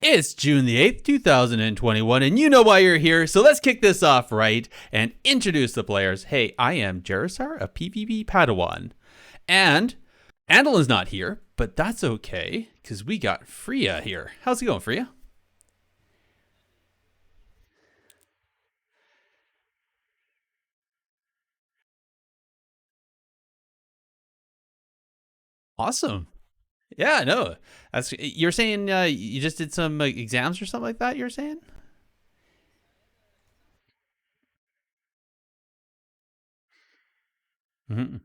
It's June the 8th, 2021, and you know why you're here, so let's kick this off right and introduce the players. Hey, I am Gerissar, a PvP Padawan, and Andelin's not here, but that's okay, because we got Freija here. How's it going, Freija? Awesome. Yeah, no, that's you're saying you just did some exams or something like that. You're saying? Mm-hmm.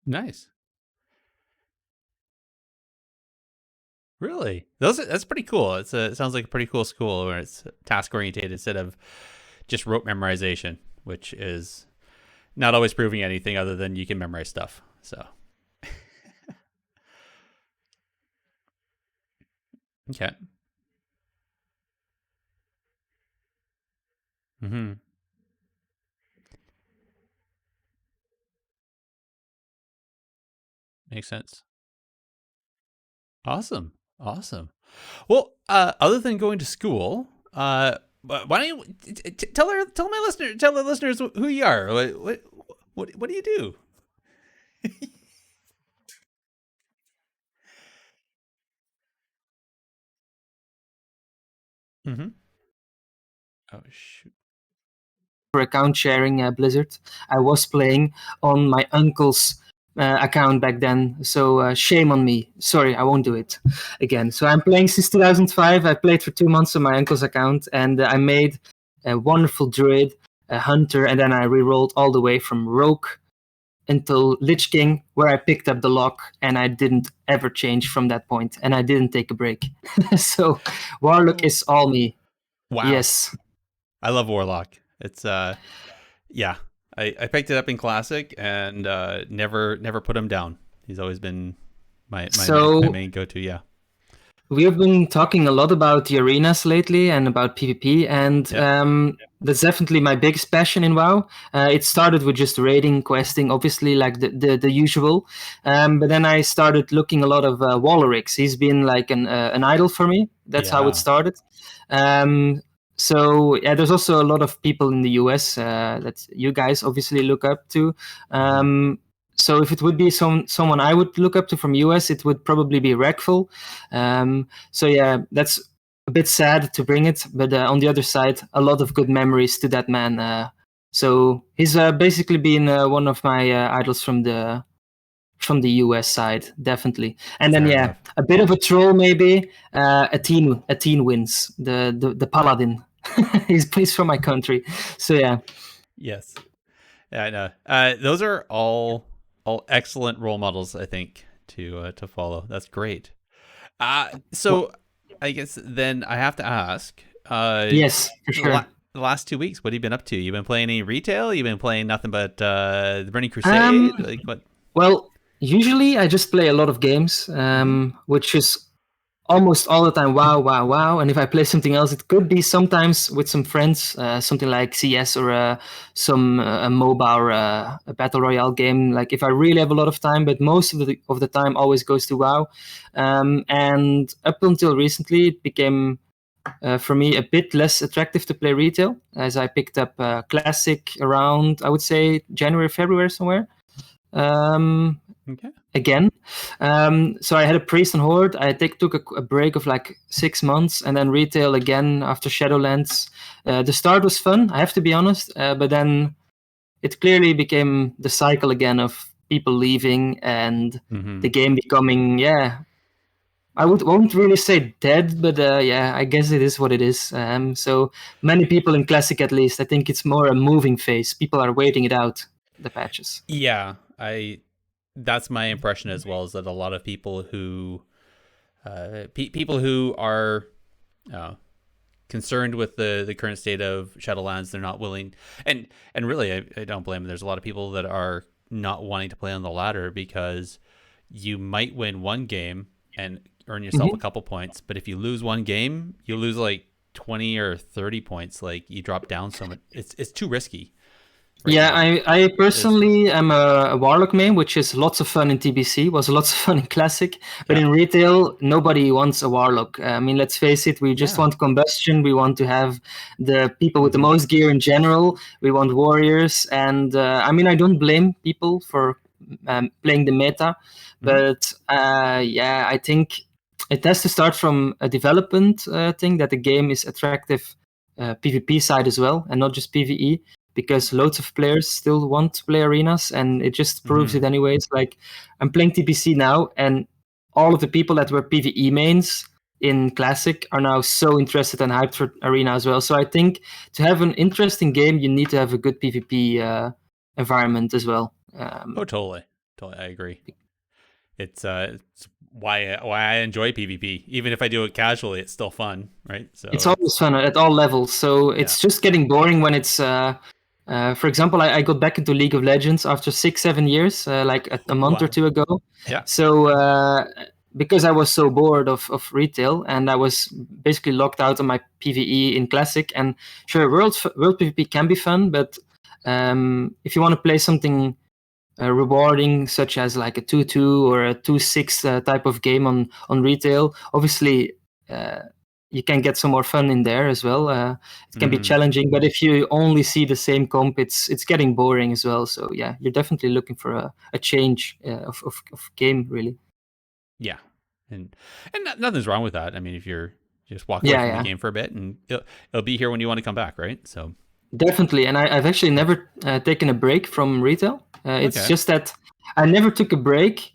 Nice. Really? That's pretty cool. It sounds like a pretty cool school where it's task oriented instead of just rote memorization, which is not always proving anything other than you can memorize stuff. So okay. Mm-hmm. Makes sense. Awesome. Awesome. Well, other than going to school, why don't you tell my listener, tell the listeners who you are. What do you do? Mm-hmm. Oh shoot. For account sharing Blizzard. I was playing on my uncle's account back then, so shame on me. Sorry, I won't do it again. So I'm playing since 2005. I played for 2 months on my uncle's account, and I made a wonderful druid, a hunter, and then I rerolled all the way from rogue until Lich King, where I picked up the lock, and I didn't ever change from that point, and I didn't take a break. So Warlock is all me. Wow. Yes. I love Warlock. It's yeah. I picked it up in Classic and never put him down. He's always been my So main go to. Yeah. we have been talking a lot about the arenas lately and about PvP, and Yeah. that's definitely my biggest passion in WoW. It started with just raiding, questing, obviously, like the usual. But then I started looking a lot of Wallerix. He's been like an idol for me. That's how it Yeah. started. Um, so yeah, there's also a lot of people in the US that you guys obviously look up to. Mm-hmm. So if it would be someone I would look up to from US, it would probably be Rackful. So yeah, that's a bit sad to bring it, but on the other side, a lot of good memories to that man. So he's basically been one of my idols from the US side, definitely. And then Fair yeah, enough. a bit of a troll maybe. A teen wins the paladin. He's from my country, so yeah. Yes. Yeah, I know. Those are all excellent role models, I think, to follow. That's great. So I guess then I have to ask. Yes, for sure. The last 2 weeks, what have you been up to? You been playing any retail? You been playing nothing but the Burning Um, Crusade? Like what? well, usually I just play a lot of games, Mm-hmm. which is almost all the time wow, wow, wow. And if I play something else, it could be sometimes with some friends, something like CS or some a MOBA or a battle royale game. Like if I really have a lot of time, but most of the time always goes to WoW. And up until recently, it became for me a bit less attractive to play retail, as I picked up Classic around, I would say, January, February somewhere. Um, Okay. Again. So I had a priest and horde. Took a break of like 6 months, and then retail again after Shadowlands. The start was fun, I have to be honest, but then it clearly became the cycle again of people leaving and Mm-hmm. the game becoming, yeah. Won't really say dead, but yeah, I guess it is what it is. So many people in Classic, at least, I think it's more a moving phase. People are waiting it out, the patches. Yeah, I. That's my impression as well. Is that a lot of people who, people who are uh, concerned with the current state of Shadowlands, they're not willing, and really, I don't blame them. There's a lot of people that are not wanting to play on the ladder because you might win one game and earn yourself a couple points. But if you lose one game, you lose like 20 or 30 points. Like you drop down so much. It's too risky. Yeah, I personally am a Warlock main, which is lots of fun in TBC, was lots of fun in Classic, but in retail, nobody wants a Warlock. I mean, let's face it, we just want combustion, we want to have the people with the most gear in general, we want warriors, and I mean, I don't blame people for playing the meta, but I think it has to start from a development thing, that the game is attractive PvP side as well, and not just PvE. Because loads of players still want to play arenas, and it just proves it anyways. Like, I'm playing TPC now, and all of the people that were PvE mains in Classic are now so interested and hyped for arena as well. So I think to have an interesting game, you need to have a good PvP environment as well. Totally, I agree. It's why I enjoy PvP. Even if I do it casually, it's still fun, right? So it's always fun at all levels. So it's just getting boring when it's. For example, I got back into League of Legends after 6-7 years, like a month or two ago. Yeah. So because I was so bored of retail, and I was basically locked out on my PvE in Classic. And sure, World PvP can be fun, but if you want to play something rewarding, such as like a 2-2 or a 2-6 type of game on retail, obviously you can get some more fun in there as well. It can be challenging, but if you only see the same comp, it's getting boring as well. So yeah, you're definitely looking for a change of game, really. Yeah, and nothing's wrong with that. I mean, if you're just walk away from the game for a bit, and it'll be here when you want to come back, right? So definitely, and I've actually never taken a break from retail. It's just that I never took a break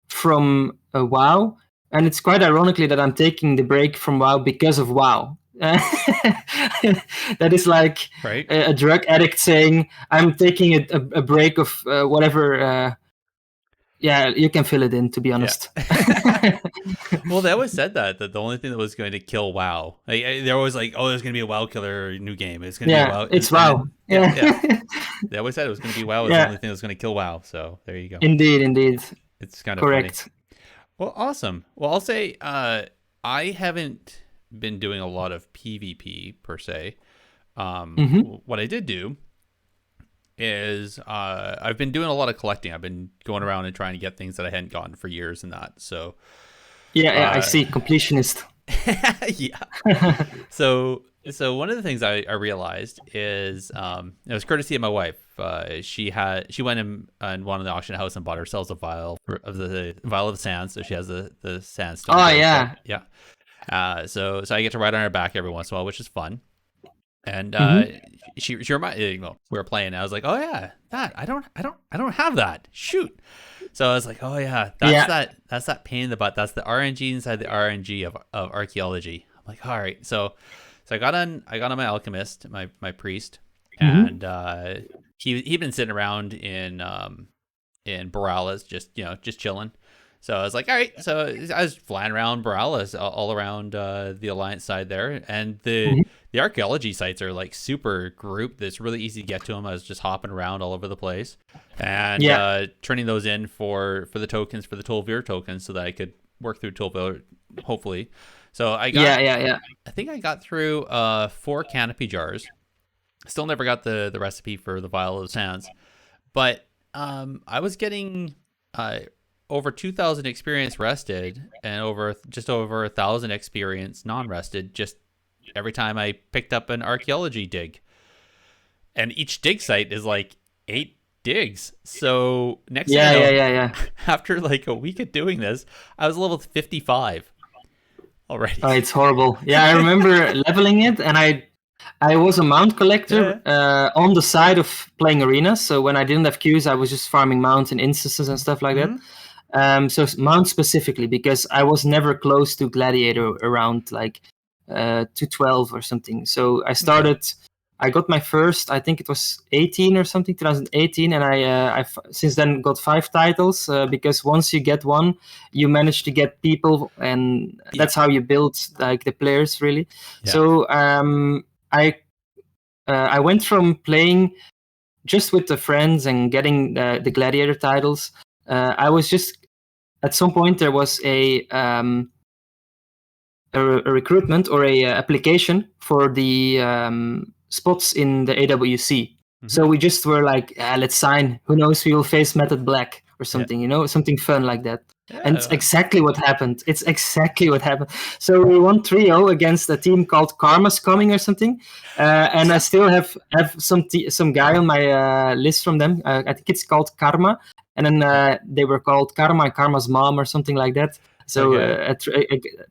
from WoW. And it's quite ironically that I'm taking the break from WoW because of WoW. That is like a drug addict saying, I'm taking a break of whatever. You can fill it in, to be honest. Yeah. Well, they always said that the only thing that was going to kill WoW, they're always like, oh, there's going to be a WoW killer new game. It's going to be WoW. It's WoW. They always said it was going to be WoW. It's the only thing that was going to kill WoW. So there you go. Indeed. It's kind of correct. Funny. Well, awesome. Well, I'll say I haven't been doing a lot of PvP per se. What I did do is I've been doing a lot of collecting. I've been going around and trying to get things that I hadn't gotten for years and that. So I see. Completionist. Yeah. So one of the things I realized is it was courtesy of my wife. She went in one of the auction house and bought herself a vial of the sand. So she has the sandstone. Oh yeah. So I get to ride on her back every once in a while, which is fun. And she reminded me, we were playing. And I was like, oh yeah, that I don't have that. Shoot. So I was like, oh yeah, that's that pain in the butt. That's the RNG inside the RNG of archaeology. I'm like, all right. So I got on my alchemist, my priest, and he'd been sitting around in Borealis, just chilling. So I was like, all right. So I was flying around Borealis, all around the Alliance side there, and the archaeology sites are like super grouped. It's really easy to get to them. I was just hopping around all over the place, and turning those in for the tokens, for the Tolvir tokens, so that I could work through Tolvir, hopefully. So I got, I think I got through 4 canopy jars. Still never got the recipe for the vial of sands, but I was getting over 2,000 experience rested and just over 1,000 experience non-rested just every time I picked up an archaeology dig. And each dig site is like 8 digs. So next thing I know, after like a week of doing this, I was level 55 already. Oh, it's horrible. Yeah, I remember leveling it, and I was a mount collector on the side of playing arenas. So when I didn't have queues, I was just farming mounts and instances and stuff like that. So mount specifically, because I was never close to gladiator around like 212 or something. So I started. I got my first, I think it was 18 or something, 2018, and I since then got 5 titles, because once you get one, you manage to get people, and that's how you build like the players, really. So I went from playing just with the friends and getting the gladiator titles. I was just, at some point there was a a recruitment or a application for the spots in the AWC. So we just were like, let's sign. Who knows? We will face Method Black or something, something fun like that. And it's exactly what happened. It's exactly what happened. So we won 3-0 against a team called Karma's Coming or something. And I still have some guy on my list from them. I think it's called Karma. And then they were called Karma and Karma's Mom or something like that. So a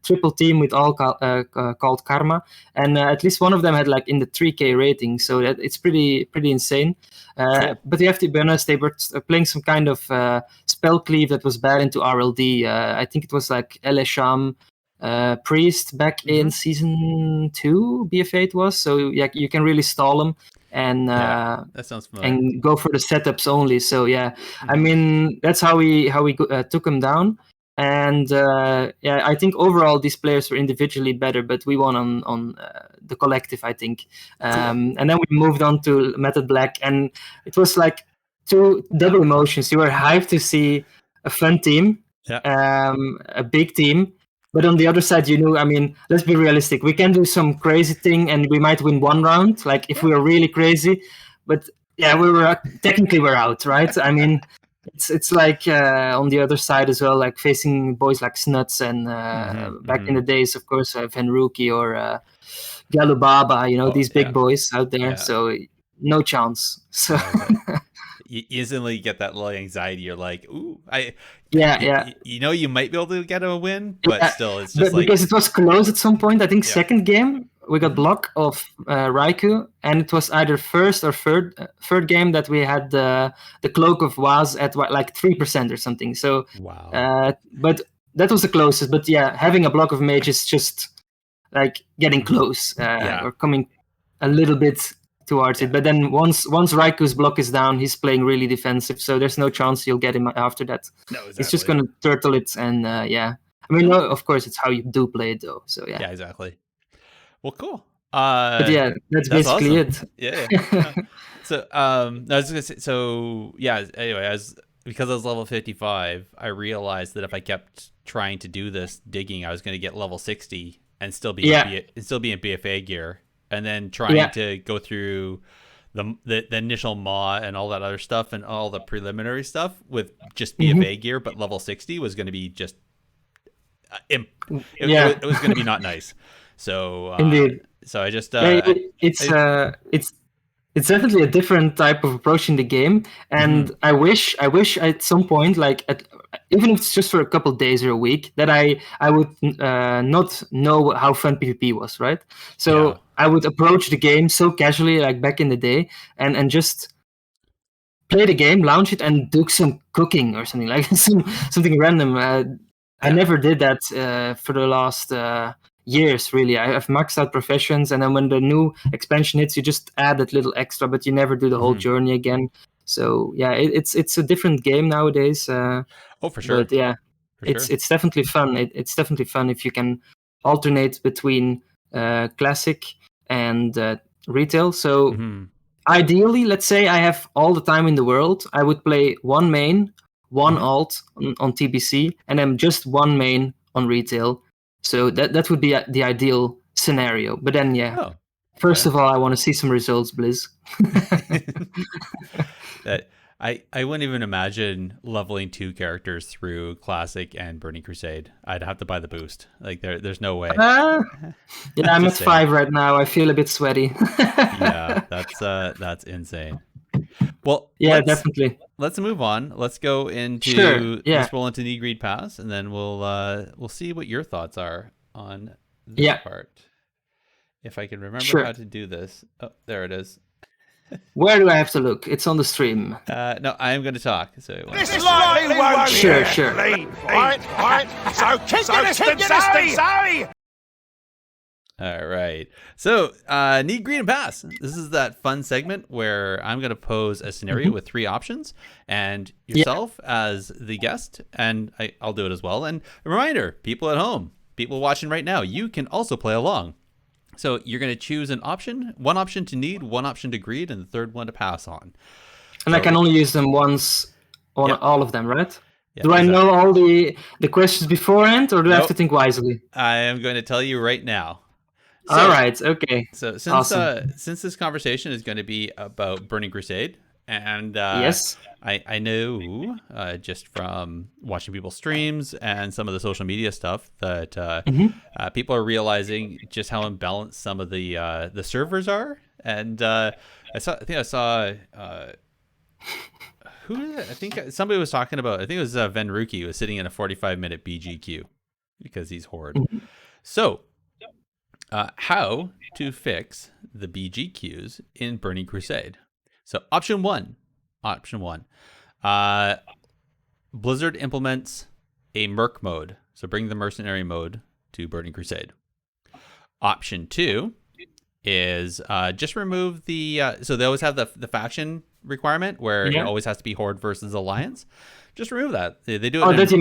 triple team with all called Karma, and at least one of them had like in the 3K rating, so that it's pretty insane. Cool. But you have to be honest, they were playing some kind of spell cleave that was bad into RLD. I think it was like Elesham Priest back in season 2 BFA it was. So yeah, you can really stall them. And that sounds familiar. And go for the setups only. So yeah, I mean that's how we took them down. And I think overall these players were individually better, but we won on the collective, I think. And then we moved on to Method Black, and it was like two double emotions. You were hyped to see a fun team, a big team, but on the other side, I mean, let's be realistic. We can do some crazy thing, and we might win one round, like if we were really crazy. But yeah, we're out, right? I mean. It's like on the other side as well, like facing boys like Snuts and back in the days, of course, Van Rookie or Galubaba, these big boys out there. Yeah. So no chance. So you instantly get that little anxiety. You're like, ooh, you might be able to get a win, but still, it's just because it was close at some point. I think second game we got block of Raikou, and it was either first or third game that we had the Cloak of Waz at like 3% or something. So wow. But that was the closest. But yeah, having a block of Mage is just like getting close or coming a little bit towards it. But then once Raikou's block is down, he's playing really defensive, so there's no chance you'll get him after that. No, exactly. He's just gonna turtle it, and I mean, no, of course, it's how you do play it though. So yeah. Yeah, exactly. Well, cool. But yeah, that's basically awesome. it. Yeah. So I was gonna say, anyway, because I was level 55, I realized that if I kept trying to do this digging, I was going to get level 60 and still be in BFA gear, and then trying to go through the initial maw and all that other stuff and all the preliminary stuff with just BFA gear, but level 60 was going to be just it was going to be not nice. So indeed. So I just it's definitely a different type of approach in the game, and I wish at some point, like even if it's just for a couple of days or a week, that I would not know how fun PvP was, right? So I would approach the game so casually, like back in the day, and just play the game, launch it, and do some cooking or something like something random. I never did that for the last years, really. I've maxed out professions, and then when the new expansion hits, you just add that little extra, but you never do the whole journey again. So yeah, it's a different game nowadays. For sure. But yeah, it's definitely fun. It's definitely fun if you can alternate between classic and retail. So ideally, let's say I have all the time in the world, I would play one main, one alt on TBC, and then just one main on retail. So that would be the ideal scenario. But then, first of all, I want to see some results, Blizz. I wouldn't even imagine leveling 2 characters through Classic and Burning Crusade. I'd have to buy the boost. Like there's no way. I'm at 5 right now. I feel a bit sweaty. Yeah, that's insane. Well, definitely. Let's move on. Let's go into let's roll into Knee Greed Pass, and then we'll see what your thoughts are on this part. If I can remember how to do this. Oh, there it is. Where do I have to look? It's on the stream. No, I am going to talk. So this likely won't sure. Right. So keep Zoe. All right. So, Need Green and Pass. This is that fun segment where I'm going to pose a scenario with 3 options, and yourself as the guest, and I'll do it as well. And a reminder, people at home, people watching right now, you can also play along. So you're going to choose one option to need, one option to greed, and the third one to pass on. And I can only use them once on all of them, right? Yeah, Do I exactly. know all the questions beforehand, or do I have to Nope. think wisely? I am going to tell you right now. All So, right. Okay. Awesome. since this conversation is going to be about Burning Crusade, and Yes. I know just from watching people's streams and some of the social media stuff that Mm-hmm. people are realizing just how imbalanced some of the servers are, and I think I saw. I think somebody was talking about. I think it was Venruki was sitting in a 45-minute BG queue because he's Horde. So, how to fix the BG queues in Burning Crusade? So, option one, uh, Blizzard implements a merc mode. So, bring the mercenary mode to Burning Crusade. Option two is just remove the. So they always have the faction requirement where it Yeah. always has to be Horde versus Alliance. Just remove that. They do it. Oh, that's what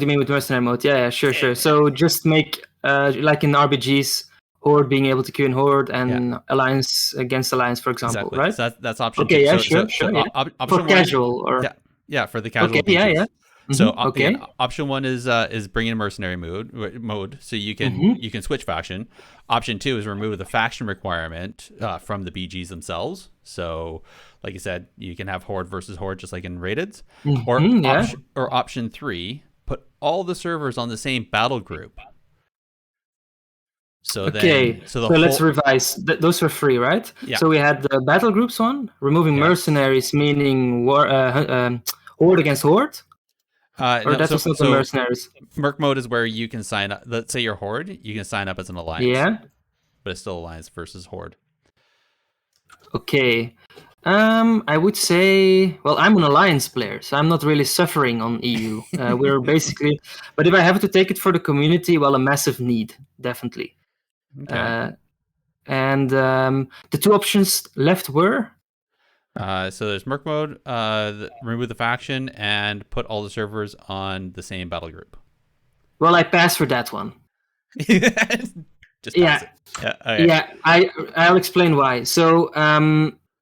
you mean with mercenary mode. Yeah, sure. So just make like in RBGs, Horde being able to queue in Horde and Alliance against Alliance, for example, Exactly. right? So that's option Okay, two. yeah, So sure, yeah. option For one, casual or yeah, for the casual okay, yeah. BGs. So Okay. again, option one is bring in mercenary mode, so you can switch faction. Option two is remove the faction requirement from the BGs themselves. So, like you said, you can have Horde versus Horde just like in rated. Yeah. Or option three, put all the servers on the same battle group. So Okay, then, so let's revise. Those were free, right? Yeah. So we had the battle groups one, removing Yes. mercenaries, meaning Horde against Horde. Or that was not the mercenaries. Merc mode is where you can sign up. Let's say you're Horde, you can sign up as an alliance. Yeah. But it's still alliance versus Horde. Okay. I would say, well, I'm an alliance player, so I'm not really suffering on EU. We're basically, but if I have to take it for the community, well, a massive need, definitely. Okay. And the two options left were. So there's Merc mode, remove the faction, and put all the servers on the same battle group. Well, I pass for that one. Just pass it. Okay. Yeah. I'll explain why. So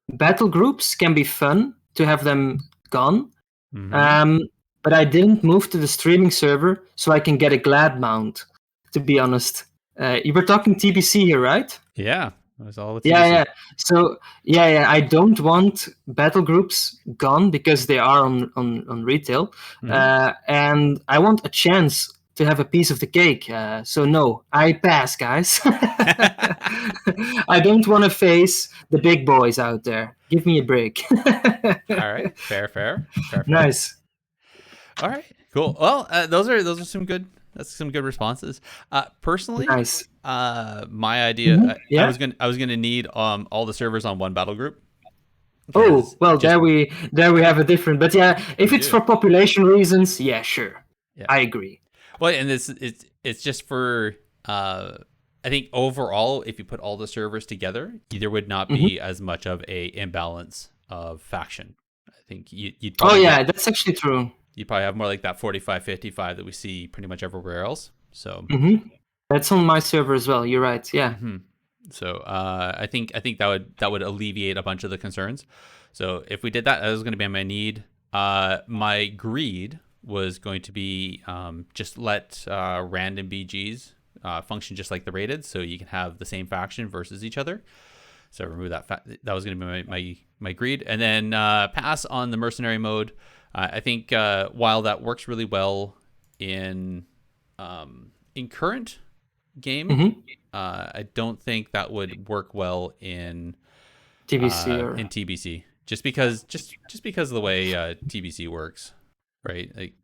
battle groups can be fun to have them gone. But I didn't move to the streaming server so I can get a glad mount. To be honest, you were talking TBC here, right? Yeah. That's all. Yeah. So I don't want battle groups gone because they are on retail, and I want a chance to have a piece of the cake. So no, I pass, guys. I don't want to face the big boys out there. Give me a break. All right, fair. Nice. All right, cool. Well, those are some good. That's some good responses. Personally, nice. My idea. I was gonna need all the servers on one battle group. Oh well, there we have a different. But yeah, if it's for population reasons, yeah, sure, I agree. Well, and it's just for I think overall, if you put all the servers together, there would not be as much of a imbalance of faction. I think you'd probably that's actually true. You'd probably have more like that 45-55 that we see pretty much everywhere else. So that's on my server as well. You're right. Yeah. So I think that would alleviate a bunch of the concerns. So if we did that, that was going to be my need. My greed was going to be just let random BGs function just like the rated, so you can have the same faction versus each other. So remove that. That was going to be my greed, and then pass on the mercenary mode. I think while that works really well in current game, I don't think that would work well in TBC in TBC. Just because of the way TBC works, right? Like,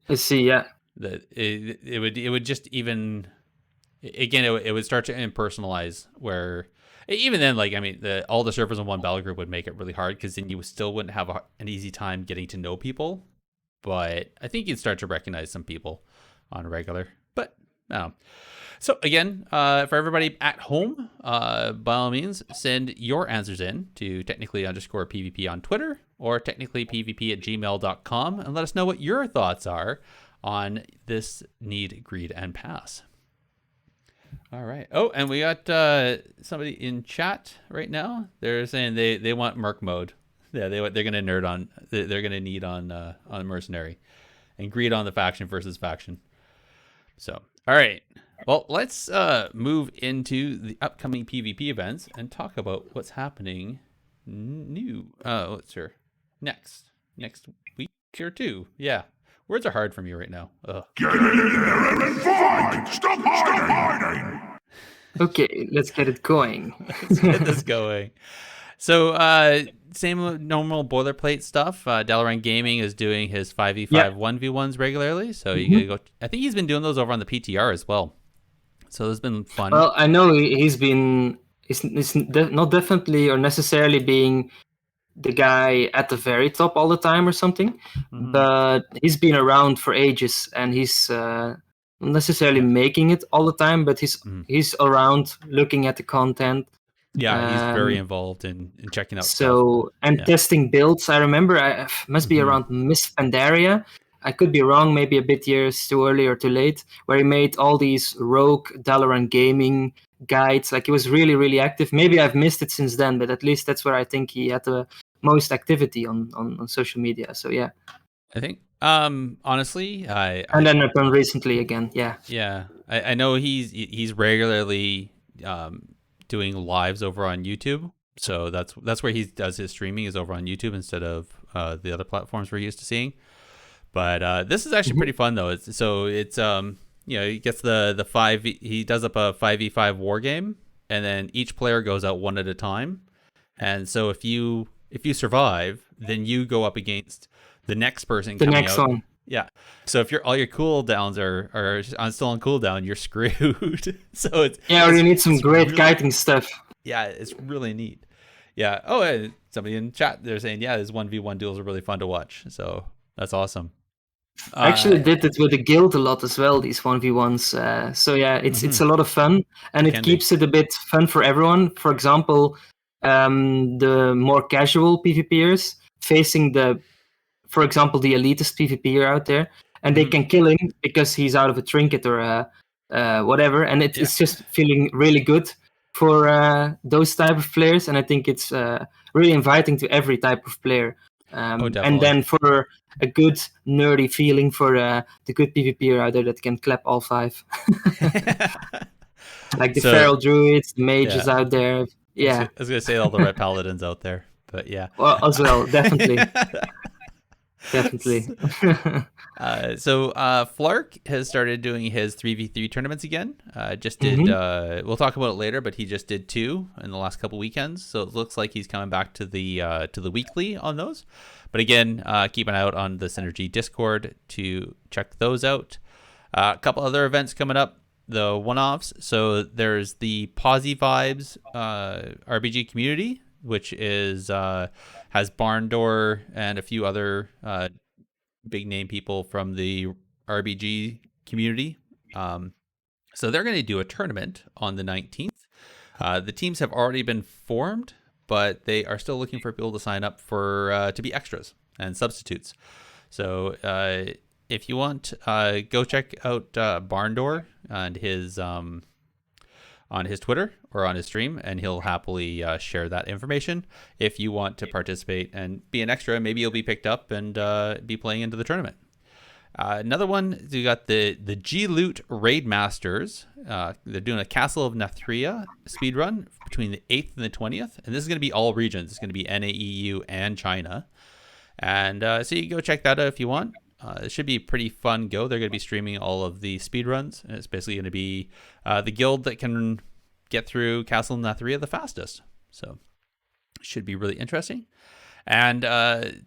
I see. Yeah. That it would just even again it would start to impersonalize where even then, like, I mean, all the servers in one battle group would make it really hard because then you still wouldn't have an easy time getting to know people. But I think you'd start to recognize some people on a regular. But so again, for everybody at home, by all means, send your answers in to technically_PvP on Twitter or technicallypvp@gmail.com and let us know what your thoughts are on this need, greed, and pass. All right. Oh, and we got somebody in chat right now. They're saying they want Merc mode. Yeah, they're gonna nerd on. They're gonna need on mercenary, and greed on the faction versus faction. So, all right. Well, let's move into the upcoming PvP events and talk about what's happening new. Next week or two. Yeah, words are hard for me right now. Ugh. Get in there and fight! Stop hiding! Okay, let's get it going. Let's get this going. So, same normal boilerplate stuff. Dalaran Gaming is doing his 5v5 1v1s regularly. So you gotta go. I think he's been doing those over on the PTR as well. So it's been fun. Well, I know he's not definitely or necessarily being the guy at the very top all the time or something, but he's been around for ages, and he's not necessarily making it all the time, but he's around looking at the content. Yeah, he's very involved in checking out stuff. Testing builds. I remember I must be around Miss Pandaria. I could be wrong, maybe a bit years too early or too late, where he made all these rogue Dalaran Gaming guides. Like, he was really, really active. Maybe I've missed it since then, but at least that's where I think he had the most activity on social media. So yeah. I think honestly, and then upon recently again, yeah. Yeah. I know he's regularly doing lives over on YouTube. So that's where he does his streaming, is over on YouTube instead of the other platforms we're used to seeing. But this is actually pretty fun though. It's he gets the 5 he does up a 5v5 war game, and then each player goes out one at a time. And so if you survive, then you go up against the next person the coming next out. one. Yeah. So if all your cooldowns are still on cooldown, you're screwed. So or you need some great really, guiding stuff. Yeah, it's really neat. Yeah. Oh, and somebody in chat, they're saying, yeah, these 1v1 duels are really fun to watch. So that's awesome. I actually did it with the guild a lot as well, these 1v1s. So yeah, it's a lot of fun, and it keeps it a bit fun for everyone. For example, the more casual PvPers facing for example, the elitist PvPer out there, and they can kill him because he's out of a trinket or whatever, and it's just feeling really good for those type of players, and I think it's really inviting to every type of player. And then for a good nerdy feeling for the good PvPer out there that can clap all 5. Like the feral druids, the mages out there. Yeah. I was going to say all the red paladins out there, but yeah. Well, as well, definitely. Definitely. So Flark has started doing his 3v3 tournaments again. Just did we'll talk about it later, but he just did 2 in the last couple weekends. So it looks like he's coming back to the weekly on those. But again, keep an eye out on the Synergy Discord to check those out. A couple other events coming up, the one-offs. So there's the Posy Vibes RBG community, which is has Barndor and a few other big name people from the RBG community. So they're going to do a tournament on the 19th. The teams have already been formed, but they are still looking for people to sign up for to be extras and substitutes. So if you want, go check out Barndor and his on his Twitter or on his stream, and he'll happily share that information. If you want to participate and be an extra, maybe you'll be picked up and be playing into the tournament. Another one, you got the G-Loot Raid Masters. They're doing a Castle of Nathria speedrun between the 8th and the 20th, and this is going to be all regions. It's going to be NA, EU, and China. And so you can go check that out if you want. It should be a pretty fun go. They're going to be streaming all of the speedruns, and it's basically going to be the guild that can get through Castle of Nathria the fastest. So it should be really interesting. And the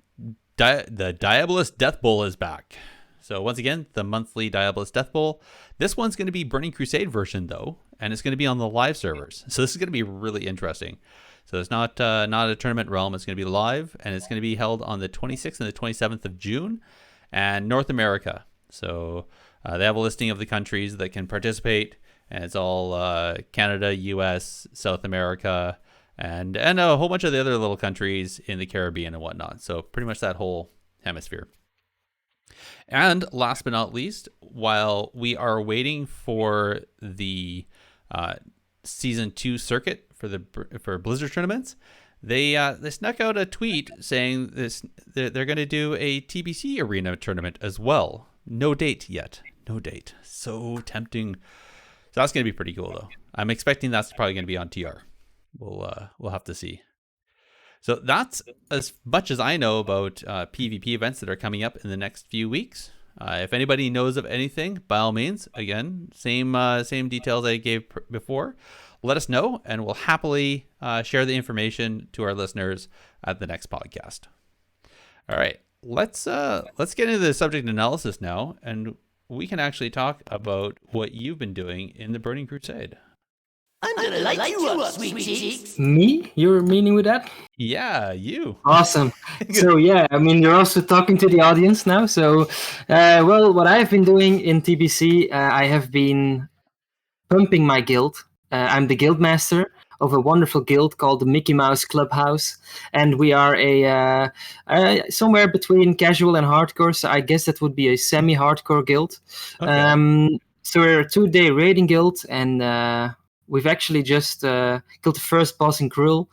Diabolist Death Bowl is back. So once again, the monthly Diabolist Death Bowl. This one's going to be Burning Crusade version, though, and it's going to be on the live servers. So this is going to be really interesting. So it's not a tournament realm. It's going to be live, and it's going to be held on the 26th and the 27th of June. And North America. So they have a listing of the countries that can participate, and it's all Canada, US, South America, and a whole bunch of the other little countries in the Caribbean and whatnot. So pretty much that whole hemisphere. And last but not least, while we are waiting for the Season 2 circuit for Blizzard tournaments, they snuck out a tweet saying they're going to do a TBC arena tournament as well. No date yet. No date. So tempting. So that's going to be pretty cool, though. I'm expecting that's probably going to be on TR. We'll have to see. So that's as much as I know about PvP events that are coming up in the next few weeks. If anybody knows of anything, by all means, again, same details I gave before. Let us know, and we'll happily share the information to our listeners at the next podcast. All right, let's get into the subject analysis now, and we can actually talk about what you've been doing in the Burning Crusade. I'm gonna light you up, sweet cheeks. Me? You're meaning with that? Yeah, you. Awesome. So yeah, I mean, you're also talking to the audience now. So, well, what I've been doing in TBC, I have been pumping my guild. I'm the guild master of a wonderful guild called the Mickey Mouse Clubhouse, and we are a somewhere between casual and hardcore. So I guess that would be a semi-hardcore guild. Okay. So we're a 2-day raiding guild, and we've actually just killed the first boss in Gruul.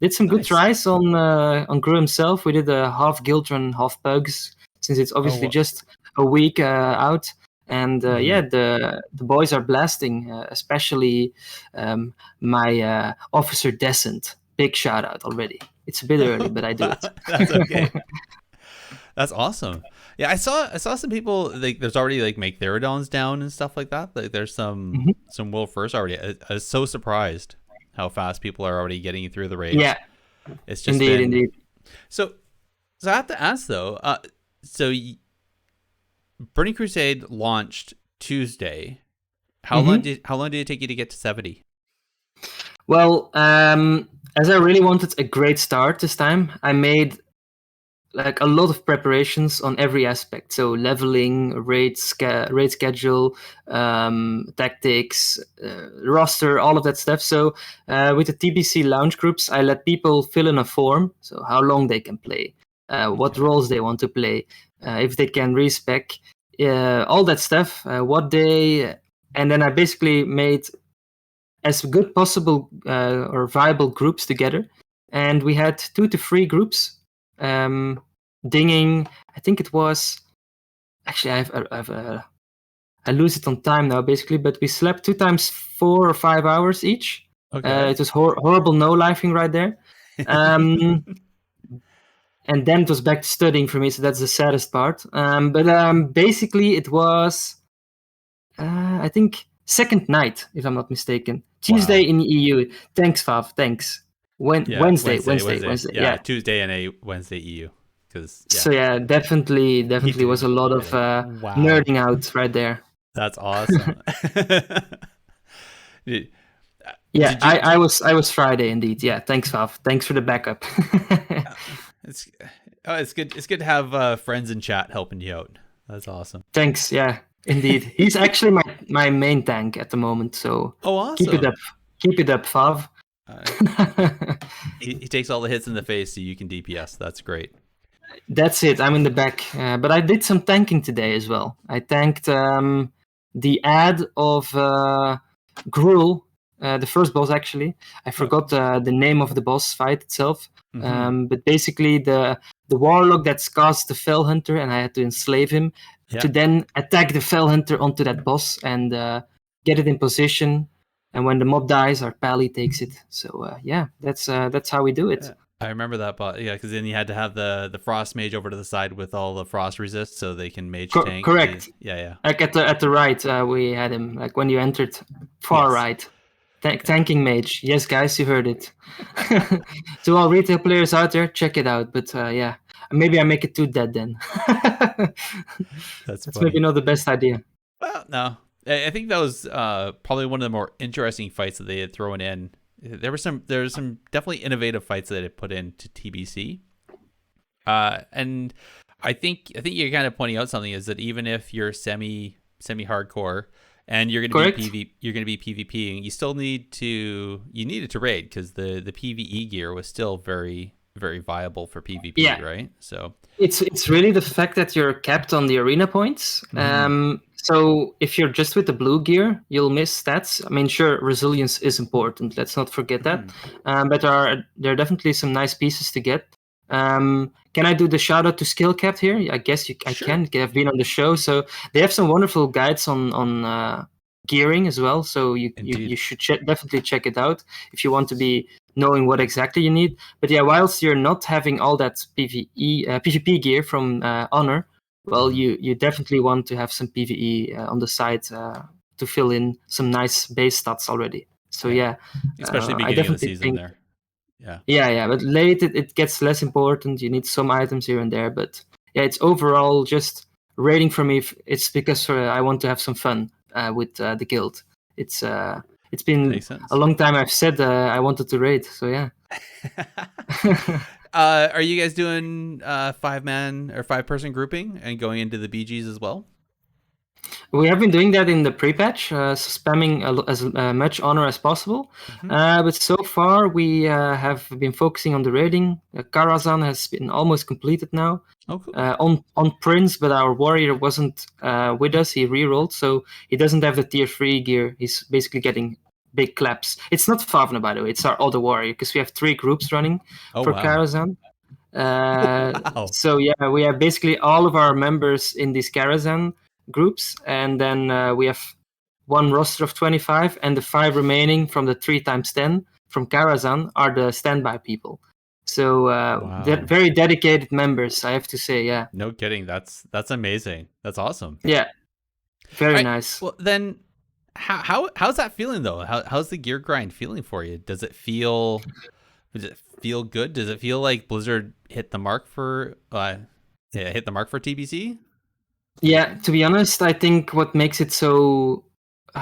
Did some good tries on Gru himself. We did a half guild run, half pugs, since it's obviously just a week out. And yeah, the boys are blasting, especially my Officer Descent. Big shout out already. It's a bit early, but I do it. That's okay. That's awesome. Yeah, I saw some people like there's already like make Therodons down and stuff like that. Like there's some world first already. I was so surprised how fast people are already getting through the raids. Yeah, it's just indeed. So I have to ask though. Burning Crusade launched Tuesday. How long did it take you to get to 70? Well, as I really wanted a great start this time, I made like a lot of preparations on every aspect. So leveling, raid schedule, tactics, roster, all of that stuff. So with the TBC lounge groups, I let people fill in a form. So how long they can play, what roles they want to play, if they can respec, all that stuff, what day. And then I basically made as good possible or viable groups together. And we had 2 to 3 groups. Dinging, I think it was actually I lose it on time now basically, but we slept 2 times 4 or 5 hours each. Okay. It was horrible no lifing right there. And then it was back to studying for me, so that's the saddest part. But basically it was I think second night, if I'm not mistaken. Tuesday in the EU. Thanks, Fav. Thanks. Wednesday. Yeah, Tuesday and a Wednesday EU. So yeah, definitely was a lot of nerding out right there. That's awesome. Yeah, I was Friday indeed. Yeah, thanks, Fav. Thanks for the backup. It's good. It's good to have friends in chat helping you out. That's awesome. Thanks. Yeah, indeed. He's actually my main tank at the moment. So awesome. Keep it up, Fav. He takes all the hits in the face so you can DPS. That's great. That's it. I'm in the back. But I did some tanking today as well. I tanked the ad of Gruul, the first boss actually. I forgot the name of the boss fight itself. But basically the warlock that's cast the Fell Hunter, and I had to enslave him to then attack the Fell Hunter onto that boss and get it in position. And when the mob dies, our pally takes it. So yeah, that's how we do it. I remember that, but yeah, because then you had to have the frost mage over to the side with all the frost resist, so they can mage tank. Correct. Yeah. Like at the right, we had him. Like when you entered far right, tanking mage. Yes, guys, you heard it. To all retail players out there, check it out. But yeah, maybe I make it too dead then. That's maybe not the best idea. Well, no. I think that was probably one of the more interesting fights that they had thrown in. There were some definitely innovative fights that they put into TBC, and I think you're kind of pointing out something is that even if you're semi hardcore and you're going to be PvPing, you still needed to raid because the PvE gear was still very very viable for PvP, right? So it's really the fact that you're capped on the arena points. So if you're just with the blue gear, you'll miss stats. I mean, sure, resilience is important. Let's not forget that. But there are definitely some nice pieces to get. Can I do the shout out to Skill Capped here? I guess I can. I've been on the show, so they have some wonderful guides on gearing as well. So you should definitely check it out if you want to be knowing what exactly you need. But yeah, whilst you're not having all that PvP gear from Honor, well, you definitely want to have some PvE on the side to fill in some nice base stats already. So yeah, especially beginning of the season there. Yeah. But late it gets less important. You need some items here and there, but yeah, it's overall just raiding for me. It's because I want to have some fun with the guild. It's been a long time I've said I wanted to raid. So yeah. Are you guys doing 5-man or 5-person grouping and going into the BGs as well? We have been doing that in the pre-patch, spamming as much honor as possible. But so far, we have been focusing on the raiding. Karazhan has been almost completed now. Oh, cool. On Prince, but our warrior wasn't with us. He rerolled, so he doesn't have the tier 3 gear. He's basically getting big claps. It's not Favna, by the way. It's our other warrior, because we have 3 groups running for Karazhan. Wow. So yeah, we have basically all of our members in these Karazhan groups, and then we have one roster of 25, and the 5 remaining from the 3x10 from Karazhan are the standby people. So they're very dedicated members, I have to say. Yeah, no kidding. That's amazing. That's awesome. Yeah, very nice. Well, then how's that feeling though? How's the gear grind feeling for you? Does it feel good? Does it feel like Blizzard hit the mark for TBC? Yeah, to be honest, I think what makes it so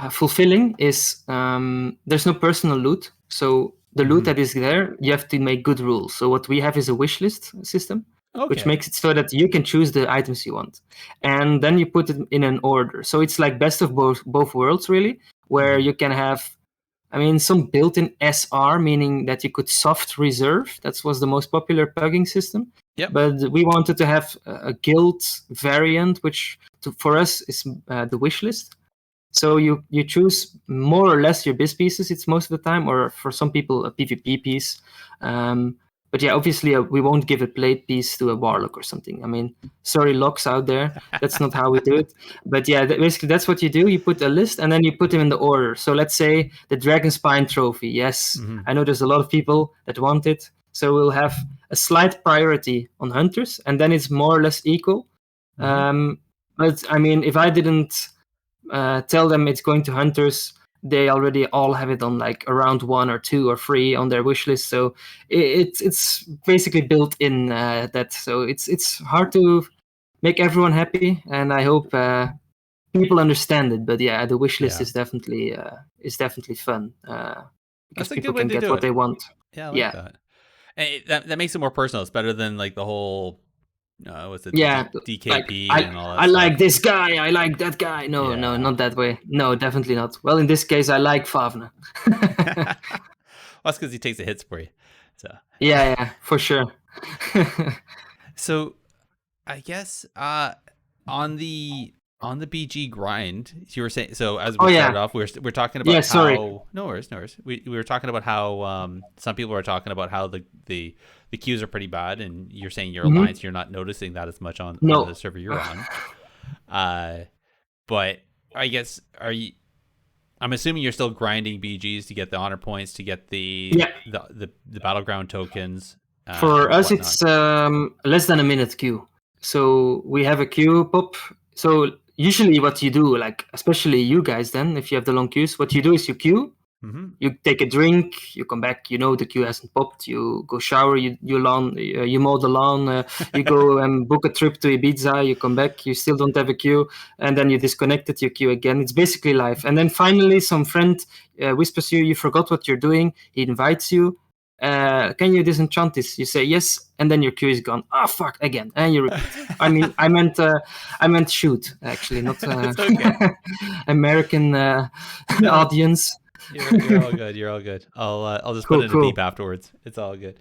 fulfilling is there's no personal loot. So the loot that is there, you have to make good rules. So what we have is a wish list system, which makes it so that you can choose the items you want. And then you put it in an order. So it's like best of both worlds, really, where you can have, I mean, some built-in SR, meaning that you could soft reserve. That was the most popular pugging system. Yep. But we wanted to have a guild variant, which for us is the wish list. So you choose more or less your biz pieces. It's most of the time, or for some people a PvP piece. But yeah, obviously we won't give a plate piece to a warlock or something. I mean, sorry, locks out there. That's not how we do it. But yeah, basically that's what you do. You put a list and then you put them in the order. So let's say the Dragon Spine trophy. Yes, I know there's a lot of people that want it. So we'll have a slight priority on hunters, and then it's more or less equal. But I mean, if I didn't tell them it's going to hunters, they already all have it on like around 1 or 2 or 3 on their wish list. So it's basically built in that. So it's hard to make everyone happy, and I hope people understand it. But yeah, the wish list is definitely fun because people can get what they want. Yeah, I like that. And that makes it more personal. It's better than like the whole DKP like, and all that I stuff. like this guy, I like that guy. No, not that way. No, definitely not. Well, in this case, I like Favna. Well, that's because he takes the hits for you. So yeah, for sure. So I guess on the BG grind, you were saying, so as we started off, we're talking about how no worries. We were talking about how some people are talking about how the queues are pretty bad, and you're saying your alliance, you're not noticing that as much on the server you're on. But I guess I'm assuming you're still grinding BGs to get the honor points, to get the battleground tokens. For us, it's less than a minute queue. So we have a queue pop. So usually what you do, like especially you guys then, if you have the long queues, what you do is you queue, you take a drink, you come back, the queue hasn't popped, you go shower, you mow the lawn, you go and book a trip to Ibiza, you come back, you still don't have a queue, and then you disconnect it, you queue again. It's basically life. And then finally some friend whispers you forgot what you're doing, he invites you. Can you disenchant this? You say yes, and then your queue is gone. Oh fuck, again, and you repeat. I mean, I meant shoot, actually, not American audience. You're all good. You're all good. I'll just put it in a beep afterwards. It's all good.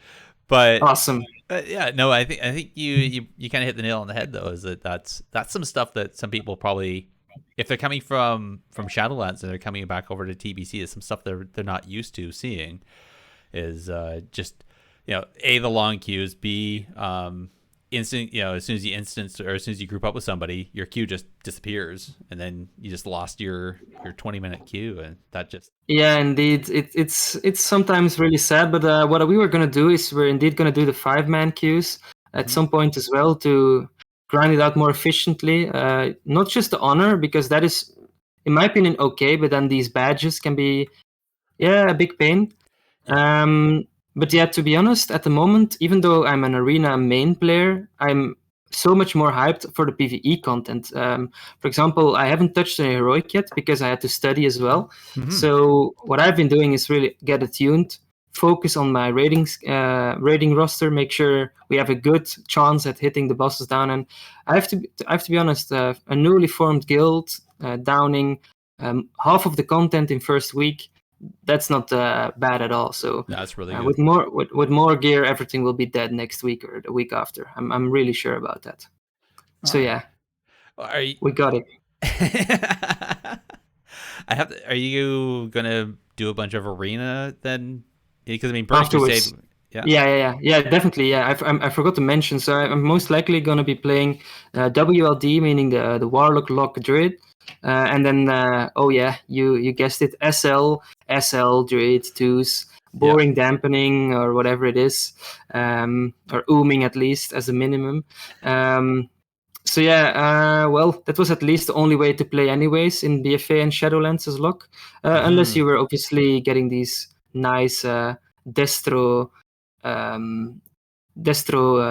But awesome. Yeah, no, I think you kind of hit the nail on the head though. Is that's some stuff that some people probably, if they're coming from Shadowlands and they're coming back over to TBC, is some stuff they're not used to seeing. Is just A, the long queues, B, instant, as soon as you instance or as soon as you group up with somebody, your queue just disappears, and then you just lost your 20-minute queue, and that just Yeah, indeed. It's sometimes really sad, but what we were gonna do is we're indeed gonna do the 5-man queues at some point as well to grind it out more efficiently. Not just the honor, because that is, in my opinion, okay, but then these badges can be a big pain. But yeah, to be honest, at the moment, even though I'm an arena main player, I'm so much more hyped for the PvE content. For example, I haven't touched an heroic yet because I had to study as well. So what I've been doing is really get attuned, focus on my rating roster, make sure we have a good chance at hitting the bosses down. And I have to be honest, a newly formed guild, downing half of the content in first week. That's not bad at all. So that's really good. With more gear, everything will be dead next week or the week after. I'm really sure about that. So yeah, we got it. Are you gonna do a bunch of arena then? Because I mean, afterwards. Yeah, definitely. Yeah, I forgot to mention. So I'm most likely gonna be playing WLD, meaning the Warlock Lock Druid. And then, you guessed it, SL Druid 2s, boring dampening or whatever it is, or ooming at least as a minimum. So yeah, well, that was at least the only way to play anyways in BFA and Shadowlands as luck, unless you were obviously getting these nice Destro